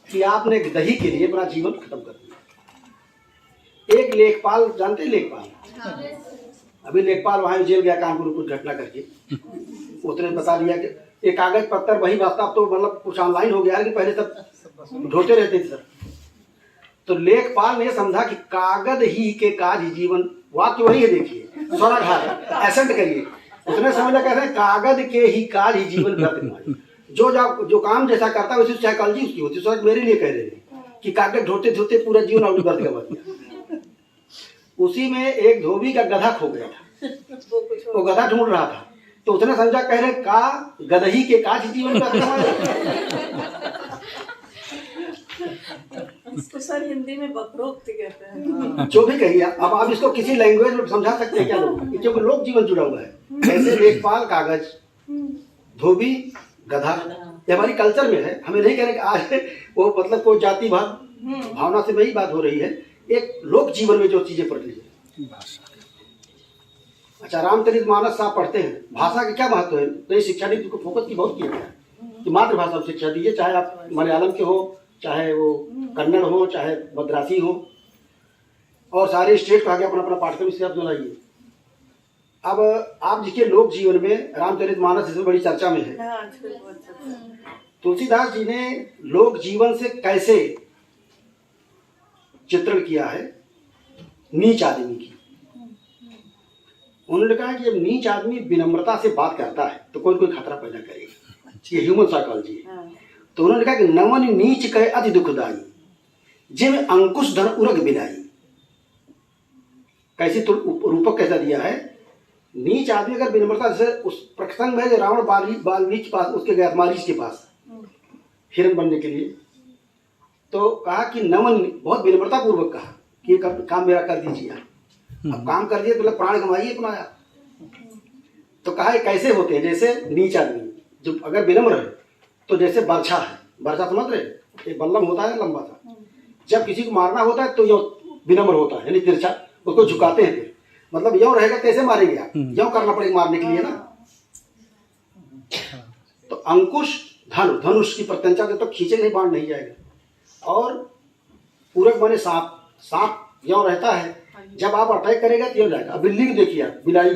कि आपने दही के लिए अपना जीवन खत्म कर दिया। एक लेखपाल, जानते हैं लेखपाल? अभी लेखपाल वहां जेल गया कानपुर कुछ घटना करके, उसने बता दिया कि एक कागज पत्थर वही वास्तव तो मतलब कुछ ऑनलाइन हो गया है, कि पहले सब ढोते रहते थे सर। तो लेखपाल ने समझा कि कागज ही के काज ही जीवन, वाक्य वही है, देखिए स्वराघात, एसेंट करिए। उसने समझा कहते हैं कागज के ही काज ही जीवन व्यर्थ गंवायो। जो काम जैसा करता है उसी साइकोलॉजी उसकी होती है। सर मेरे लिए कह रहे हैं कि कागज ढोते ढोते पूरा जीवन अपनी व्यर्थ गंवा दिया। उसी में एक धोबी का गधा खो गया था, वो गधा ढूंढ रहा था, तो उसने समझा कह रहे का गदही के काज जीवन व्यर्थ गंवायो। इसको सर हिंदी में वक्रोक्ति कहते हैं। जो भी कहिए अब आप इसको किसी लैंग्वेज में समझा सकते हैं क्या लोग, क्योंकि लोक जीवन जुड़ा हुआ है। ऐसे लेखपाल, कागज, धोबी, गधा, ये हमारी कल्चर में है। हमें नहीं कहने कि आज वो मतलब कोई जाति भावना से वही बात हो रही है, एक लोक जीवन में जो चीजें पड़ रही है। अच्छा, रामचरितमानस आप पढ़ते हैं, भाषा के क्या महत्व है? तो ये शिक्षा नीति को फोकस की बहुत किया गया है। तो मातृभाषा में शिक्षा दीजिए, चाहे आप मलयालम के हो, चाहे वो कन्नड़ हो, चाहे मद्रासी हो, और सारे स्टेट को आगे अपना अपना पाठ्यक्रम इससे आप दोहराइए। अब आप जिसके लोक जीवन में रामचरितमानस इसमें बड़ी चर्चा में है। हाँ, आजकल बहुत अच्छा है। तुलसीदास जी ने लोक जीवन से कैसे चित्रण किया है नीच आदमी की। उन्होंने कहा कि जब नीच आदमी विनम्रता से बात करता है तो कोई कोई खतरा पैदा करेगा, ये ह्यूमन साइकोलॉजी है। हाँ, तो उन्होंने कहा कि नमन नीच कहे अति दुखदाई, जिम अंकुश धन उरग बिलाई। कैसी तो रूपक कैसा दिया है, नीच आदमी अगर विनम्रता से उस प्रसंग में रावण बाल्मीकि के पास उसके गया मारीच के पास हिरण बनने के लिए, तो कहा कि नमन, बहुत विनम्रता पूर्वक कहा कि ये काम मेरा कर दीजिए आप। अब काम कर दिए तो मतलब प्राण गंवाइए अपना आप। तो कहा ये कैसे होते हैं, जैसे नीच आदमी जो अगर विनम्र है तो जैसे बर्छा है, बर्छा समझ रहे, एक बल्लम होता है लंबा सा, जब किसी को मारना होता है तो यो विनम्र होता है, यानी तिरछा, उसको झुकाते हैं, फिर मतलब यो रहेगा कैसे मारेंगे आप, यो करना पड़ेगा मारने के लिए ना। तो अंकुश धनुष की प्रत्यंचा से तो खींचे नहीं, बाण नहीं जाएगा। और पूरक माने सांप, सांप यो रहता है, जब आप अटैक करेगा तो यो जाएगा। बिल्ली को देखिए आप, बिलाई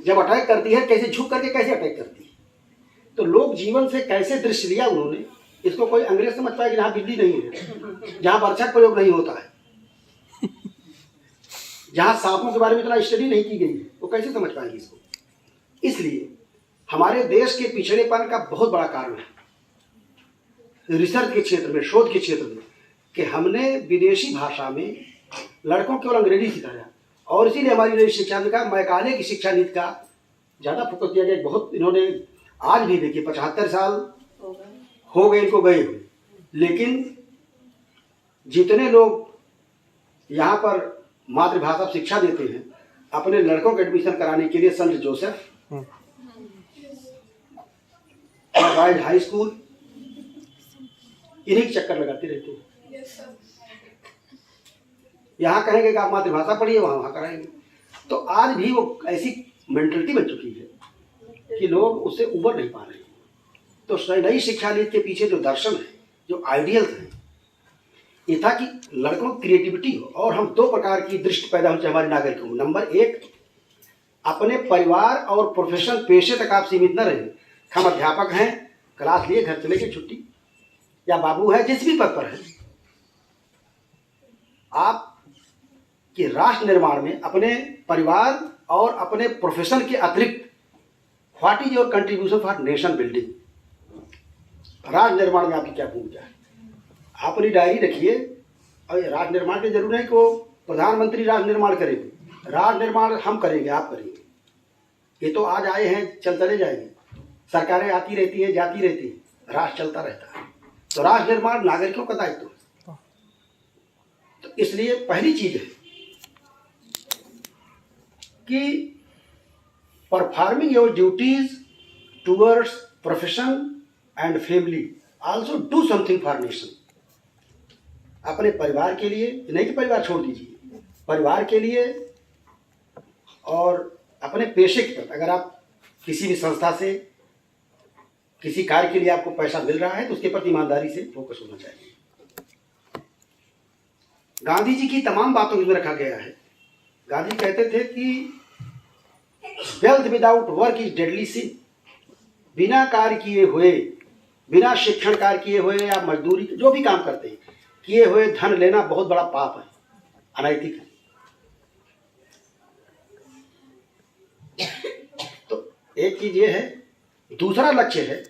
जब अटैक करती है कैसे झुक करके कैसे अटैक करती है। तो लोक जीवन से कैसे दृश्य लिया उन्होंने, इसको कोई अंग्रेज समझ पाया कि जहाँ बिल्ली नहीं है, जहाँ बर्छा प्रयोग नहीं होता है, जहाँ सांपों के बारे में इतना स्टडी नहीं की गई है, वो कैसे समझ पाएंगे इसको। इसलिए हमारे देश के पिछड़ेपन का बहुत बड़ा कारण है रिसर्च के क्षेत्र में, शोध के क्षेत्र में, कि हमने विदेशी भाषा में लड़कों केवल अंग्रेजी सिखाया, और इसीलिए हमारी नई शिक्षा नीति का, मैकाले की शिक्षा नीति का ज़्यादा फोकस किया गया। बहुत इन्होंने आज भी देखिए 75 साल हो गए इनको गए हुए, लेकिन जितने लोग यहाँ पर मातृभाषा शिक्षा देते हैं अपने लड़कों को एडमिशन कराने के लिए, संत जोसेफ और राइज हाई स्कूल, इन्हीं चक्कर लगाते रहते हैं। यहाँ कहेंगे कि आप मातृभाषा पढ़िए, वहाँ कराएंगे। तो आज भी वो ऐसी मेंटलिटी बन चुकी है कि लोग उससे उबर नहीं पा रहे। तो नई शिक्षा नीति के पीछे जो दर्शन है, जो आइडियल्स हैं, ये था कि लड़कों की क्रिएटिविटी हो, और हम दो प्रकार की दृष्टि पैदा होनी चाहिए हमारे नागरिकों में। नंबर एक, अपने परिवार और प्रोफेशनल पेशे तक आप सीमित न रहें। हम अध्यापक हैं, क्लास लिए घर चले गए छुट्टी, या बाबू है जिस भी पद पर है, आप कि राष्ट्र निर्माण में अपने परिवार और अपने प्रोफेशन के अतिरिक्त what is your contribution for nation building, राष्ट्र निर्माण में आपकी क्या भूमिका है, आप अपनी डायरी रखिए। और राष्ट्र निर्माण की जरूरत है कि वो प्रधानमंत्री राष्ट्र निर्माण करेंगे, राष्ट्र निर्माण हम करेंगे, आप करेंगे। ये तो आज आए हैं, चले जाएंगे, सरकारें आती रहती हैं जाती रहती हैं, राष्ट्र चलता रहता है। तो राष्ट्र निर्माण नागरिकों का दायित्व है। तो इसलिए पहली चीज है कि performing your duties towards profession and family, also do something for nation. अपने परिवार के लिए, नहीं कि परिवार छोड़ दीजिए, परिवार के लिए और अपने पेशे के प्रति, अगर आप किसी भी संस्था से किसी कार्य के लिए आपको पैसा मिल रहा है तो उसके प्रति ईमानदारी से फोकस होना चाहिए। गांधी जी की तमाम बातों में रखा गया है। गांधी कहते थे कि wealth without work is deadly sin. बिना कार्य किए हुए, बिना शिक्षण कार्य किए हुए या मजदूरी जो भी काम करते हैं किए हुए धन लेना बहुत बड़ा पाप है, अनैतिक है। तो एक चीज ये है। दूसरा लक्ष्य है,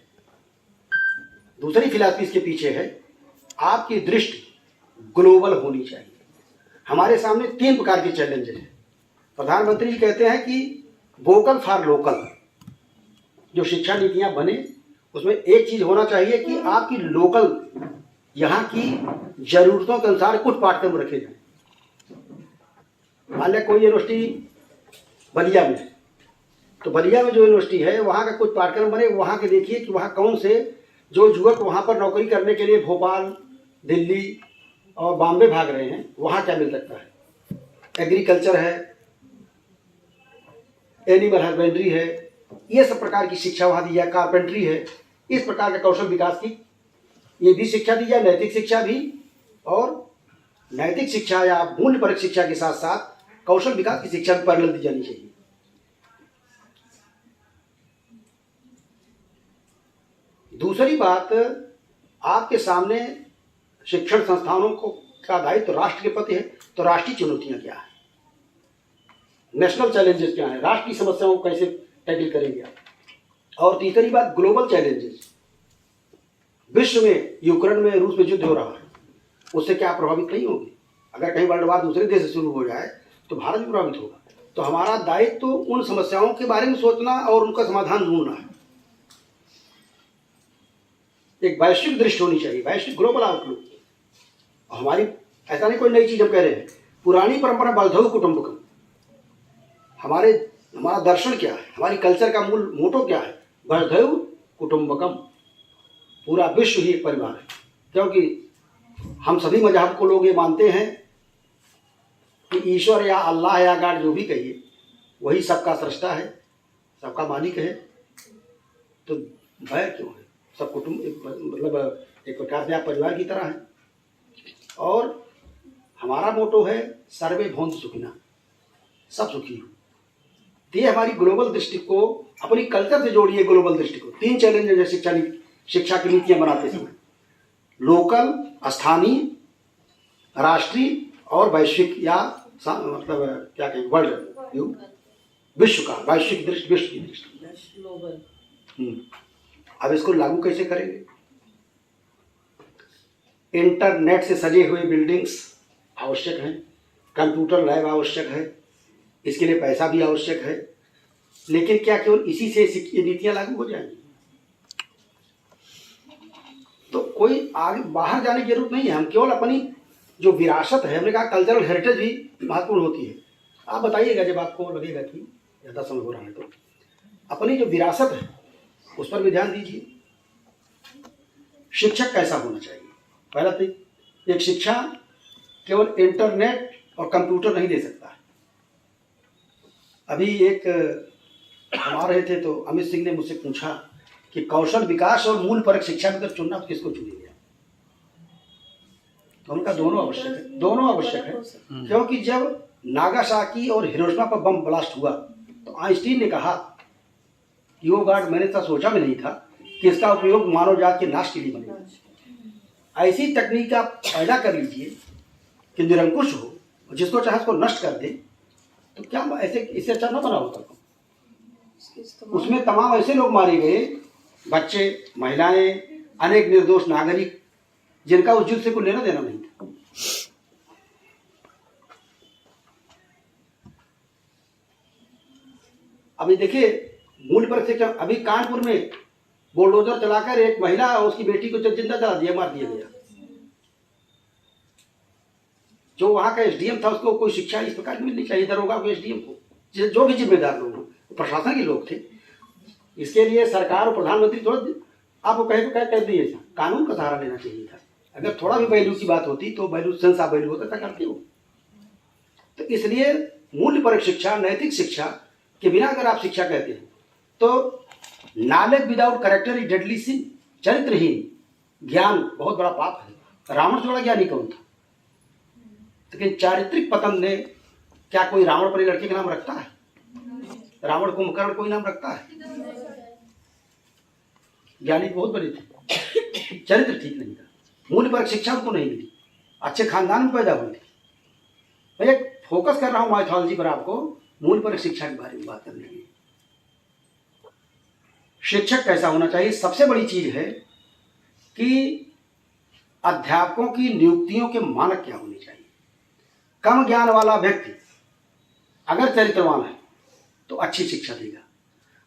दूसरी फिलॉसफी इसके पीछे है, आपकी दृष्टि ग्लोबल होनी चाहिए। हमारे सामने 3 प्रकार के चैलेंज हैं। प्रधानमंत्री जी कहते हैं कि वोकल फॉर लोकल, जो शिक्षा नीतियां बने उसमें एक चीज होना चाहिए कि आपकी लोकल, यहाँ की जरूरतों के अनुसार कुछ पाठ्यक्रम रखे जाए। मान लिया कोई यूनिवर्सिटी बलिया में, तो बलिया में जो यूनिवर्सिटी है वहाँ का कुछ पाठ्यक्रम बने, वहाँ के देखिए कि वहाँ कौन से जो युवक वहाँ पर नौकरी करने के लिए भोपाल, दिल्ली और बॉम्बे भाग रहे हैं, वहाँ क्या मिल सकता है। एग्रीकल्चर है, एनिमल हस्बेंड्री है, ये सब प्रकार की शिक्षा वहाँ दी जाए, कारपेंट्री है, इस प्रकार के कौशल विकास की ये भी शिक्षा दी जाए, नैतिक शिक्षा भी, और नैतिक शिक्षा या मूल्यपरक शिक्षा के साथ साथ कौशल विकास की शिक्षा भी पैरेलल दी जानी चाहिए। दूसरी बात, आपके सामने शिक्षण संस्थानों को का दायित्व राष्ट्र के प्रति है, तो राष्ट्रीय चुनौतियां क्या है, नेशनल चैलेंजेस क्या है, राष्ट्र की समस्याओं को कैसे टैकल करेंगे आप। और तीसरी बात, ग्लोबल चैलेंजेस, विश्व में यूक्रेन में रूस में युद्ध हो रहा है, उससे क्या प्रभावित नहीं होगी। अगर कहीं वर्ल्ड वार दूसरे देश से शुरू हो जाए तो भारत भी प्रभावित होगा। तो हमारा दायित्व तो उन समस्याओं के बारे में सोचना और उनका समाधान ढूंढना है। एक वैश्विक दृष्टि होनी चाहिए, वैश्विक ग्लोबल आउटलुक। हमारी ऐसा नहीं कोई नई चीज हम कह रहे हैं, पुरानी परंपरा बलधौ कुटुंबकम, हमारा दर्शन क्या है, हमारी कल्चर का मूल मोटो क्या है, बलधौ कुटुंबकम, पूरा विश्व ही एक परिवार है। क्योंकि हम सभी मजहब को लोग ये मानते हैं कि ईश्वर या अल्लाह या गॉड जो भी कहिए वही सबका सृष्टा है, सबका मालिक है। तो भय क्यों है, सब कुटुंब मतलब एक प्रकार से आप परिवार की तरह है। और हमारा मोटो है सर्वे भवन्तु सुखिनः, सब सुखी हो। ये हमारी ग्लोबल दृष्टि को अपनी कल्चर से जोड़िए। ग्लोबल दृष्टि को 3 चैलेंज है शिक्षा की नीतियां बनाते समय, लोकल, स्थानीय, राष्ट्रीय और वैश्विक या मतलब क्या कहें वर्ल्ड, विश्व का, वैश्विक दृष्टि, विश्व की दृष्टि। अब इसको लागू कैसे करेंगे। इंटरनेट से सजे हुए बिल्डिंग्स आवश्यक हैं, कंप्यूटर लैब आवश्यक है, इसके लिए पैसा भी आवश्यक है। लेकिन क्या केवल इसी से ये नीतियां लागू हो जाएंगी? तो कोई आगे बाहर जाने की जरूरत नहीं है। हम केवल अपनी जो विरासत है, हमने कहा कल्चरल हेरिटेज भी महत्वपूर्ण होती है। आप बताइएगा जब आपको लगेगा कि ज़्यादा समय हो रहा है, तो अपनी जो विरासत है उस पर भी ध्यान दीजिए। शिक्षक कैसा होना चाहिए? पहला तो एक शिक्षा केवल इंटरनेट और कंप्यूटर नहीं दे सकता है। अभी एक हम आ रहे थे तो अमित सिंह ने मुझसे पूछा कि कौशल विकास और मूल परक शिक्षा में अगर चुनना तो किसको चुनेंगे? तो उनका दोनों आवश्यक है, दोनों आवश्यक है। क्योंकि जब नागासाकी और हिरोशिमा पर बम ब्लास्ट हुआ तो आइंस्टीन ने कहा कि वो गार्ड मैंने तो सोचा भी नहीं था कि इसका उपयोग मानव जात के नाश के लिए बनेगा। ऐसी तकनीक आप पैदा कर लीजिए कि निरंकुश हो, जिसको चाहे उसको नष्ट कर दे, तो क्या ऐसे इससे अच्छा न बना होता? उसमें तमाम ऐसे लोग मारे गए, बच्चे, महिलाएं, अनेक निर्दोष नागरिक, जिनका उस युद्ध से कोई लेना देना नहीं था। अभी देखिए मूल पर से क्या, अभी कानपुर में बुलडोजर चलाकर एक महिला और उसकी बेटी को जिंदा जला दिया, मार दिया गया। जो वहां का एसडीएम था उसको कोई शिक्षा इस प्रकार मिलनी चाहिए, दरोगा को, एसडीएम को, जो भी जिम्मेदार लोग, प्रशासन के लोग थे। इसके लिए सरकार और प्रधानमंत्री थोड़ा आपको कहे तो क्या कह दिए, कानून का सहारा लेना चाहिए था। अगर थोड़ा भी वैल्यू की बात होती तो वैल्यू सेंस ऑफ वैल्यू होता था, करते हो। तो इसलिए मूल्यपरक शिक्षा, नैतिक शिक्षा के बिना अगर आप शिक्षा कहते हैं तो knowledge without character is deadly sin, चरित्रहीन ज्ञान बहुत बड़ा पाप है। रावण से बड़ा ज्ञानी कौन था? लेकिन चारित्रिक पतन ने, क्या कोई रावण पर लड़के का नाम रखता है? रावण कुंभकर्ण कोई नाम रखता है? ज्ञानी बहुत बड़े थे, चरित्र ठीक नहीं था, मूल्यपरक शिक्षा उनको नहीं मिली, अच्छे खानदान में पैदा हुए थे। मैं एक फोकस कर रहा हूं माइथोलॉजी पर, आपको मूल्यपरक शिक्षा के बारे में बात करनी है। शिक्षक कैसा होना चाहिए? सबसे बड़ी चीज है कि अध्यापकों की नियुक्तियों के मानक क्या होने चाहिए। कम ज्ञान वाला व्यक्ति अगर चरित्रवान है तो अच्छी शिक्षा देगा,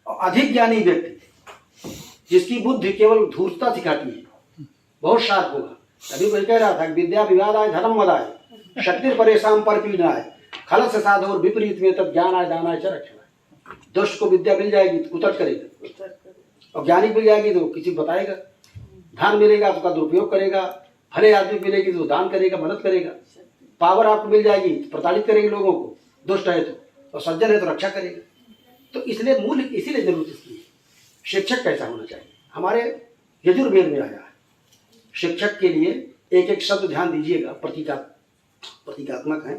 और अधिक ज्ञानी व्यक्ति जिसकी बुद्धि केवल धूर्तता सिखाती है, बहुत शार्प होगा। अभी कोई कह रहा था विद्या विवादाय धर्म मदाय शक्ति परेशान पर पीड़ाय खलस साधो और विपरीत में तब ज्ञान आय दानाय चरक्षणाय। दुष्ट को विद्या मिल जाएगी तो कुतर्क करेगा, और ज्ञानी मिल जाएगी तो किसी को बताएगा, धन मिलेगा तो उसका दुरुपयोग करेगा, भले आदमी मिलेगी तो दान करेगा, मदद करेगा, पावर आपको मिल जाएगी तो प्रताड़ित करेंगे लोगों को, दुष्ट है तो, और सज्जन है तो रक्षा करेगा। तो इसलिए मूल्य इसीलिए जरूरत इसकी है। शिक्षक कैसा होना चाहिए? हमारे यजुर्वेद में आया है। शिक्षक के लिए एक एक शब्द ध्यान दीजिएगा, प्रतीकात्मक है।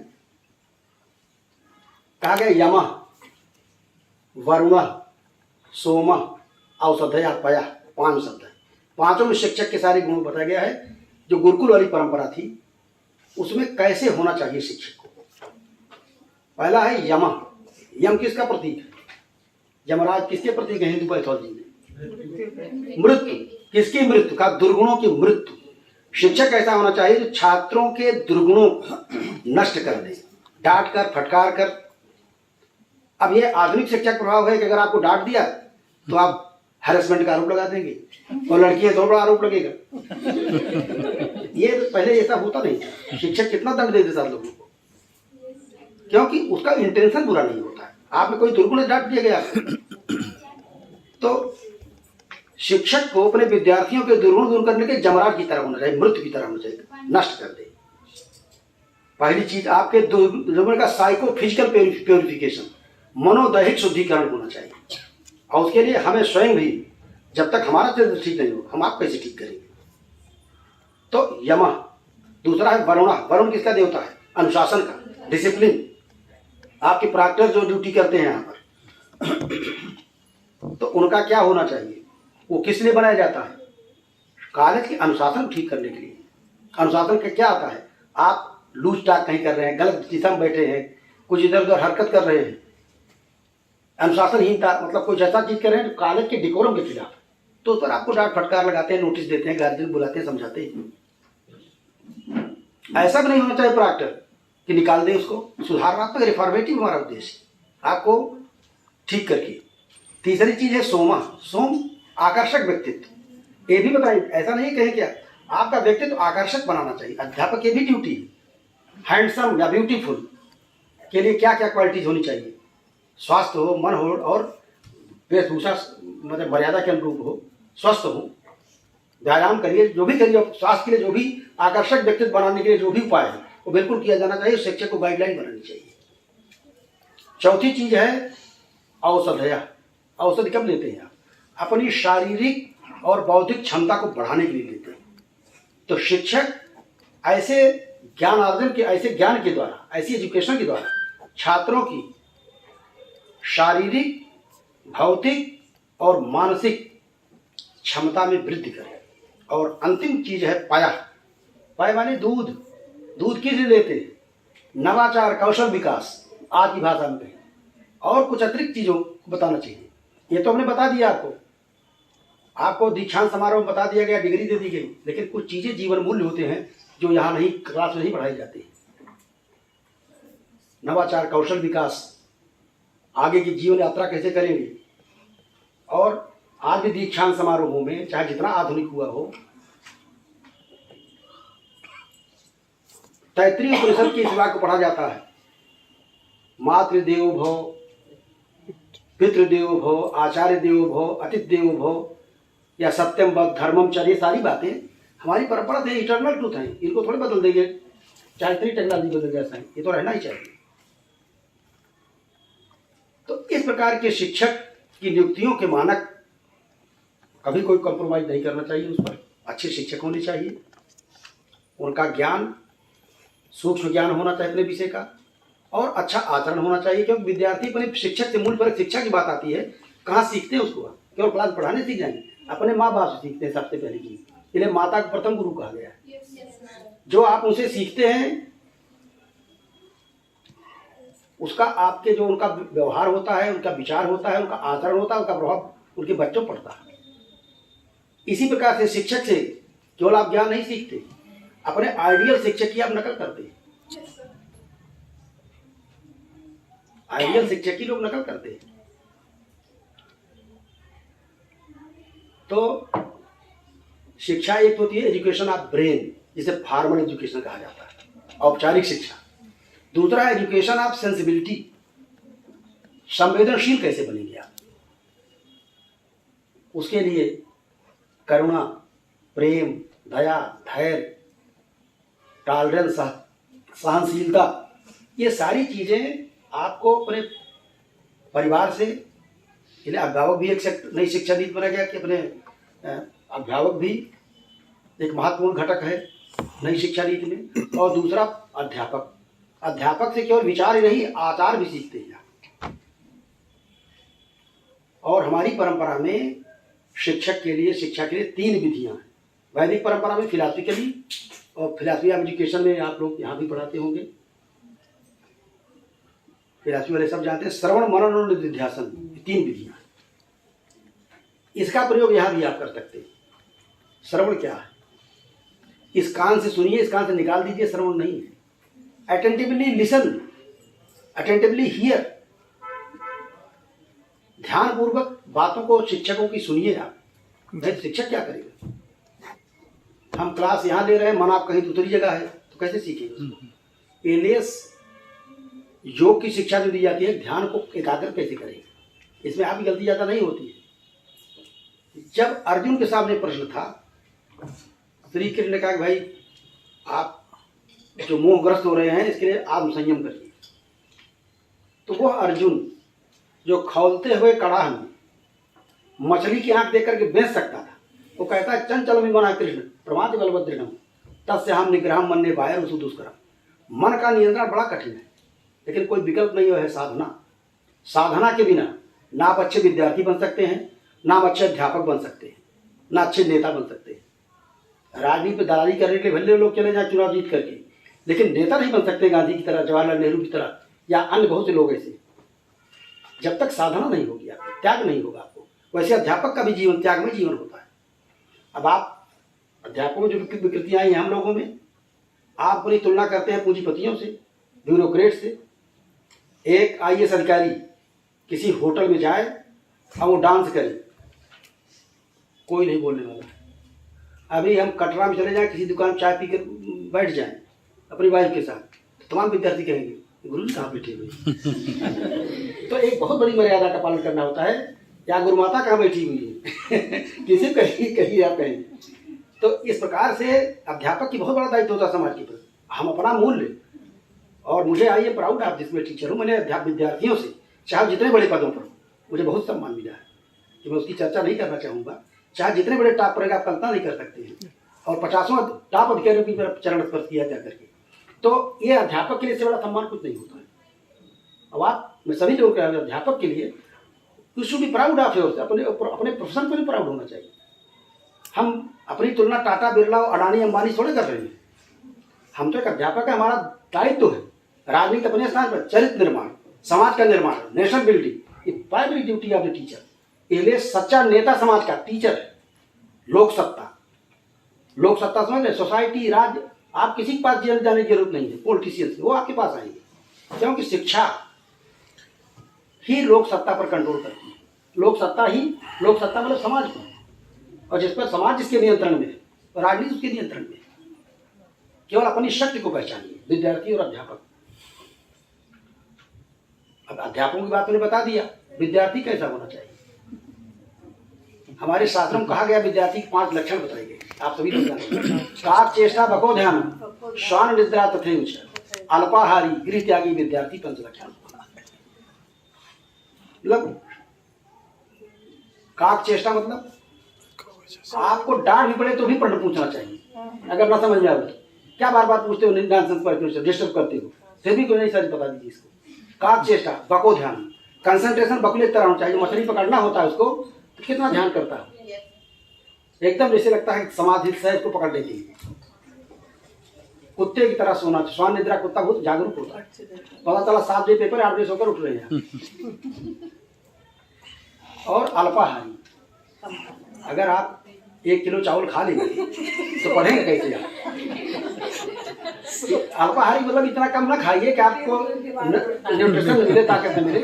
कहा गया यमः, वरुणः, सोमः, औषधयः, पयः, 5 शब्द है। 5 में शिक्षक के सारे गुण बताया गया है। जो गुरुकुल वाली परंपरा थी उसमें कैसे होना चाहिए शिक्षक को। पहला है यमः। यम किसका प्रतीक है? यमराज किसके प्रतीक है हिंदू पैथोलॉजी में? मृत्यु। किसकी मृत्यु? का दुर्गुणों की मृत्यु। शिक्षक ऐसा होना चाहिए जो छात्रों के दुर्गुणों को नष्ट कर दे, डांट कर, फटकार कर। अब ये आधुनिक शिक्षा का प्रभाव है कि अगर आपको डांट दिया तो आप हैरेसमेंट का आरोप लगा देंगे और लड़की है तो बड़ा आरोप लगेगा। ये पहले ऐसा होता नहीं था। शिक्षक कितना दंड देते सारे लोगों को, क्योंकि उसका इंटेंशन बुरा नहीं होता है। आपने कोई दुर्गुण डांट दिया गया तो शिक्षक को अपने विद्यार्थियों के दुर्गुण दूर करने के जमराज की तरह होना चाहिए, मृत्यु की तरह होना चाहिए, नष्ट कर दे। पहली चीज आपके दुर्गुण का साइको फिजिकल प्योरिफिकेशन, मनोदैहिक शुद्धिकरण होना चाहिए। और उसके लिए हमें स्वयं भी, जब तक हमारा चरित्र ठीक नहीं हो, हम आप कैसे ठीक करेंगे? तो यमः। दूसरा है वरुणः। वरुण किसका देवता है? अनुशासन का, डिसिप्लिन। आपके प्राक्टर जो ड्यूटी करते हैं यहाँ पर तो उनका क्या होना चाहिए? वो किस लिए बनाया जाता है? कॉलेज के अनुशासन ठीक करने के लिए। अनुशासन का क्या आता है? आप लूज टाक कहीं कर रहे हैं, गलत दिशा में बैठे हैं, कुछ इधर उधर हरकत कर रहे हैं, अनुशासनहीनता, मतलब कुछ ऐसा चीज कर रहे हैं जो कॉलेज के डिकोरम के खिलाफ, तो उस पर आपको डांट फटकार लगाते हैं, नोटिस देते हैं, गार्जियन बुलाते हैं, समझाते हैं। ऐसा भी नहीं होना चाहिए प्राक्टर कि निकाल दें उसको, सुधारात्मक रिफॉर्मेटिव हमारा उद्देश्य, आपको ठीक करके। तीसरी चीज है सोमा। सोम आकर्षक व्यक्तित्व। ये भी बताइए, ऐसा नहीं कहें क्या आपका व्यक्तित्व आकर्षक बनाना चाहिए। अध्यापक की भी ड्यूटी है। हैंडसम या ब्यूटीफुल के लिए क्या क्या क्वालिटीज होनी चाहिए? स्वास्थ्य हो, मन हो और वेशभूषा मतलब मर्यादा के अनुरूप हो, स्वस्थ हो, व्यायाम करिए, जो भी करिए स्वास्थ्य के लिए, जो भी आकर्षक व्यक्तित्व बनाने के लिए जो भी उपाय है वो बिल्कुल किया जाना चाहिए। शिक्षक को गाइडलाइन बनानी चाहिए। चौथी चीज है औषधयः। औषधि कब लेते हैं आप? अपनी शारीरिक और बौद्धिक क्षमता को बढ़ाने के लिए लेते हैं। तो शिक्षक ऐसे ज्ञान अर्जन के, ऐसे ज्ञान के द्वारा, ऐसी एजुकेशन के द्वारा छात्रों की शारीरिक, भौतिक और मानसिक क्षमता में वृद्धि करें। और अंतिम चीज है पाया। पाया माने दूध। दूध किस लिए लेते हैं? नवाचार, कौशल विकास, आज की भाषा में कहें। और कुछ अतिरिक्त चीजों को बताना चाहिए। ये तो हमने बता दिया आपको, आपको दीक्षांत समारोह में बता दिया गया, डिग्री दे दी गई, लेकिन कुछ चीजें जीवन मूल्य होते हैं जो यहाँ नहीं, क्लास में नहीं पढ़ाई जाती। नवाचार, कौशल विकास, आगे की जीवन यात्रा कैसे करेंगे। और आज भी दीक्षांत समारोहों में चाहे जितना आधुनिक हुआ हो, तैत्रीय उपनिषद के इस वाक्य को पढ़ा जाता है, मातृदेवो भव, पितृदेवो भव, आचार्य देवो भव, अतिथि देवो भव, या सत्यम वद, धर्मम चर्य, सारी बातें हमारी परंपरा से इटर्नल ट्रूथ हैं। इनको थोड़ी बदल देंगे, चाहे इतनी टेक्नोलॉजी बदल जाए, ये तो रहना ही चाहिए। तो इस प्रकार के शिक्षक की नियुक्तियों के मानक कभी कोई कॉम्प्रोमाइज नहीं करना चाहिए। उस पर अच्छे शिक्षक होने चाहिए, उनका ज्ञान, सूक्ष्म ज्ञान होना चाहिए अपने विषय का, और अच्छा आचरण होना चाहिए। क्योंकि विद्यार्थी अपने शिक्षक से, मूल पर शिक्षा की बात आती है, कहाँ सीखते हैं उसको? केवल क्लास पढ़ाने सीख जाएंगे? अपने माँ बाप से सीखते हैं सबसे पहले चीज। इसलिए माता को प्रथम गुरु कहा गया है। जो आप उनसे सीखते हैं उसका आपके जो उनका व्यवहार होता है, उनका विचार होता है, उनका आचरण होता है, उनका प्रभाव उनके बच्चों पर पड़ता है। इसी प्रकार से शिक्षक से केवल आप ज्ञान नहीं सीखते, अपने आइडियल शिक्षक की आप नकल करते हैं। आइडियल शिक्षक की लोग नकल करते हैं। तो शिक्षा एक होती है एजुकेशन ऑफ ब्रेन, जिसे फॉर्मल एजुकेशन कहा जाता है, औपचारिक शिक्षा। दूसरा है एजुकेशन ऑफ सेंसिबिलिटी, संवेदनशील कैसे बनेंगे आप। उसके लिए करुणा, प्रेम, दया, धैर्य, टॉलरेंस, सहनशीलता, ये सारी चीजें आपको अपने परिवार से, अभिभावक भी एक नई शिक्षा नीति बनाया गया कि अपने अभिभावक भी एक महत्वपूर्ण घटक है नई शिक्षा नीति में, और दूसरा अध्यापक। अध्यापक से केवल विचार ही नहीं, आचार भी सीखते हैं। और हमारी परंपरा में शिक्षक के लिए, शिक्षा के लिए 3 विधियां हैं। वैदिक परंपरा में फिलॉसफिकली, और फिलॉसफी ऑफ एजुकेशन में आप लोग यहाँ भी पढ़ाते होंगे, फिलॉसफी वाले सब जानते हैं, श्रवण मनन और निधिध्यासन, 3 विधियां। इसका प्रयोग यहाँ भी आप कर सकते हैं। श्रवण क्या है? इस कान से सुनिए, इस कान से निकाल दीजिए, श्रवण नहीं है। अटेंटिवली लिसन, अटेंटिवली हियर, ध्यान पूर्वक बातों को शिक्षकों की सुनिए आप। नहीं तो शिक्षक क्या करेगा? हम क्लास यहाँ ले रहे हैं, मन आप कहीं दूसरी जगह है, तो कैसे सीखेंगे? एलियस योग की शिक्षा जो दी जाती है, ध्यान को एकाग्र कैसे करेंगे? इसमें आपकी गलती ज़्यादा नहीं होती है। जब अर्जुन के सामने प्रश्न था, श्री कृष्ण ने कहा कि भाई आप जो मोहग्रस्त हो रहे हैं, इसके लिए आत्म संयम करिए। तो वह अर्जुन जो खौलते हुए कड़ाह में मछली की आंख देख करके बेच सकता था, वो कहता है चंचल विमना कृष्ण प्रमाद बलभद्र तस्य हम निग्रह मन ने बाहर उसु दुष्कर्म। मन का नियंत्रण बड़ा कठिन है, लेकिन कोई विकल्प नहीं है साधना। साधना के बिना ना आप अच्छे विद्यार्थी बन सकते हैं, ना आप अच्छे अध्यापक बन सकते हैं, ना अच्छे नेता बन सकते हैं। राजनीति में दादाजी करने के लिए भले लोग चले जाए चुनाव जीत करके, लेकिन नेता नहीं बन सकते गांधी की तरह, जवाहरलाल नेहरू की तरह, या अन्य बहुत से लोग ऐसे, जब तक साधना नहीं होगी, आपको त्याग नहीं होगा आपको। वैसे अध्यापक का भी जीवन त्याग में जीवन होता है। अब आप अध्यापकों में जो विकृतियाँ आई हैं हम लोगों में, आप अपनी तुलना करते हैं पूंजीपतियों से, ब्यूरोक्रेट से। एक IAS अधिकारी किसी होटल में जाए और वो डांस करे, कोई नहीं बोलने वाला। अभी हम कटरा में चले जाएं, किसी दुकान चाय पी कर बैठ जाएं अपनी वाइफ के साथ, तो तमाम विद्यार्थी कहेंगे गुरु जी कहाँ बैठे हुए। तो एक बहुत बड़ी मर्यादा का पालन करना होता है। या गुरु माता कहाँ बैठी हुई है किसी कहीं आप कहेंगे। तो इस प्रकार से अध्यापक की बहुत बड़ा दायित्व होता है समाज के प्रति। हम अपना मूल्य, और मुझे I am proud of this, मैं टीचर हूँ, मैंने विद्यार्थियों से, चाहे जितने बड़े पदों पर, मुझे बहुत सम्मान मिला है कि मैं उसकी चर्चा नहीं करना चाहूँगा। चाहे जितने बड़े टॉप पर आप कल्पना नहीं कर सकते हैं, और 50वां टॉप अधिकारियों की चरण स्पर्श किया जा करके। तो ये अध्यापक के लिए इससे बड़ा सम्मान कुछ नहीं होता है। अब आप, मैं सभी लोगों के अध्यापक के लिए you should be proud of your, अपने प्रोफेशन पर भी प्राउड होना चाहिए। हम अपनी तुलना टाटा, बिरला, अडानी, अंबानी थोड़े कर रहे हैं। हम तो एक अध्यापक है, हमारा दायित्व है राजनीति अपने स्थान पर, चरित्र निर्माण, समाज का निर्माण, नेशन बिल्डिंग, ये primary duty of the teacher. इसलिए सच्चा नेता समाज का टीचर है। लोक सत्ता, लोक सत्ता समझ रहे, सोसाइटी, राज्य, आप किसी के पास जाने की जरूरत नहीं है, पॉलिटिशियंस, वो आपके पास आएंगे, क्योंकि शिक्षा ही लोक सत्ता पर कंट्रोल करती है। लोक सत्ता मतलब समाज को, और जिस पर समाज जिसके नियंत्रण में है, राजनीति उसके नियंत्रण में है। केवल अपनी शक्ति को पहचानिए, विद्यार्थी और अध्यापक। अब अध्यापकों की बात मैंने बता दिया, विद्यार्थी कैसा होना चाहिए। हमारे शास्त्रों में कहा गया विद्यार्थी के 5 लक्षण बताए गए, आप सभी लोग जानते हैं। काक चेष्टा बको ध्यान, श्वान निद्रा तथेउच, अल्पाहारी, गृह त्यागी विद्यार्थी 5 लक्षण। मतलब काक चेष्टा मतलब आपको डांट भी पड़े तो भी प्रश्न पूछना चाहिए। अगर ना समझ में आए तो क्या बार बार पूछते हो, नॉनसेंस पर डिस्टर्ब करते हो, फिर भी कोई नहीं सर बता दीजिए इसको। काक चेष्टा बको ध्यान, कंसंट्रेशन बकुले की तरह होना चाहिए। मछली पकड़ना होता है उसको तो कितना ध्यान करता है, एकदम जैसे लगता है समाधि से इसको पकड़ लेती है। कुत्ते की तरह सोना, श्वान निद्रा, कुत्ता बहुत जागरूक होता है, पता चला 7 बजे पेपर 8 बजे सोकर उठ रहे हैं। और अल्पाहारी, अगर आप 1 किलो चावल खा लेंगे तो पढ़ेंगे कैसे आप। अल्पाहारी मतलब इतना कम ना खाइए कि आपको न्यूट्रिशन मिले, ताकत मिले।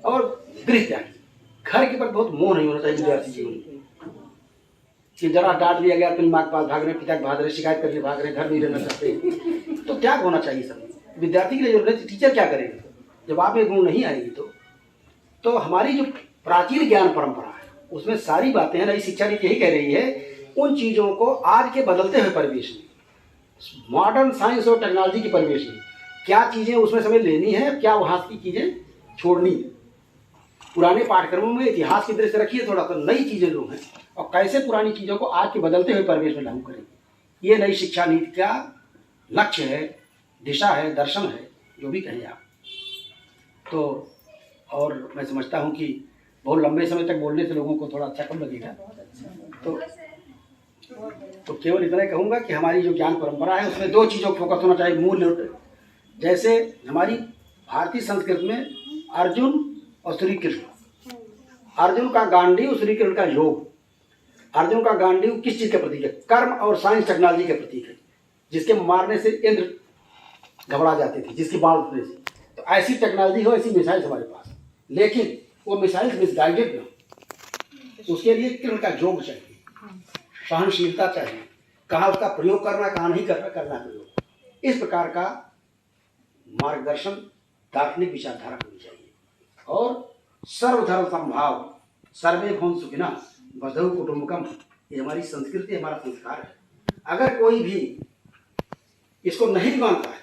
और गृह त्यागी, घर के पर बहुत मोह नहीं होना चाहिए विद्यार्थी जीवन में, कि जरा डांट दिया गया अपनी माँ के पास भाग रहे, पिता के भाग रहे, शिकायत करके भाग रहे, घर नहीं रहना चाहते, तो त्याग होना चाहिए सब विद्यार्थी के लिए। जरूरत, टीचर क्या करेगा जब आप ये गुण नहीं आएगी। तो हमारी जो प्राचीन ज्ञान परंपरा है उसमें सारी बातें हैं, नई शिक्षा नीति यही कह रही है, उन चीज़ों को आज के बदलते हुए परिवेश में, मॉडर्न साइंस और टेक्नोलॉजी के परिवेश में क्या चीज़ें उसमें समय लेनी है, क्या वहाँ की चीज़ें छोड़नी है, पुराने पाठ्यक्रमों में इतिहास की दृष्टि रखिए, थोड़ा सा नई चीजें जो हैं और कैसे पुरानी चीजों को आज के बदलते हुए परिवेश में लागू करेंगे। ये नई शिक्षा नीति का लक्ष्य है, दिशा है, दर्शन है, जो भी कहें आप। तो और मैं समझता हूँ कि बहुत लंबे समय तक बोलने से लोगों को थोड़ा अच्छा कम लगेगा, तो केवल इतना ही कहूँगा कि हमारी जो ज्ञान परंपरा है उसमें दो चीज़ों पर फोकस होना चाहिए मूल। जैसे हमारी भारतीय संस्कृति में अर्जुन और श्री कृष्ण, अर्जुन का गांडीव, श्री कृष्ण का योग। अर्जुन का गांडीव किस चीज़ का प्रतीक है? कर्म और साइंस टेक्नोलॉजी का प्रतीक है, जिसके मारने से इंद्र घबरा जाते थे, जिसकी बाढ़ उठने से। तो ऐसी टेक्नोलॉजी हो, ऐसी मिसाइल हमारे पास, लेकिन वो मिसाइल मिसगाइडेड ना, उसके लिए कृष्ण का योग चाहिए, सहनशीलता चाहिए, कहाँ उसका प्रयोग करना, कहाँ नहीं करना प्रयोग। इस प्रकार का मार्गदर्शन दार्शनिक विचारधारा होनी चाहिए। और सर्वधर्म समभाव, सर्वे भवन सुखिनः वसुधैव कुटुम्बकम, ये हमारी संस्कृति, हमारा संस्कार है। अगर कोई भी इसको नहीं मानता है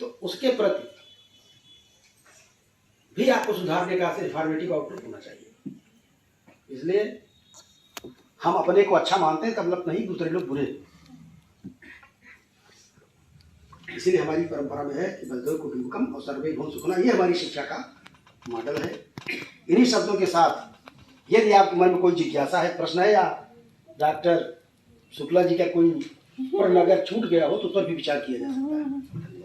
तो उसके प्रति भी आपको सुधारने का इन्फॉर्मेटिव आउटलुक होना चाहिए। इसलिए हम अपने को अच्छा मानते हैं तब मतलब नहीं, दूसरे लोग बुरे। इसीलिए हमारी परंपरा में है कि वसुधैव कुटुम्बकम और सर्वे भवन सुखिनः, ये हमारी शिक्षा का मॉडल है। इन्हीं शब्दों के साथ यदि आपके मन में कोई जिज्ञासा है, प्रश्न है, या डॉक्टर शुक्ला जी का कोई प्रश्न अगर छूट गया हो तो उस पर भी विचार किया जा सकता है।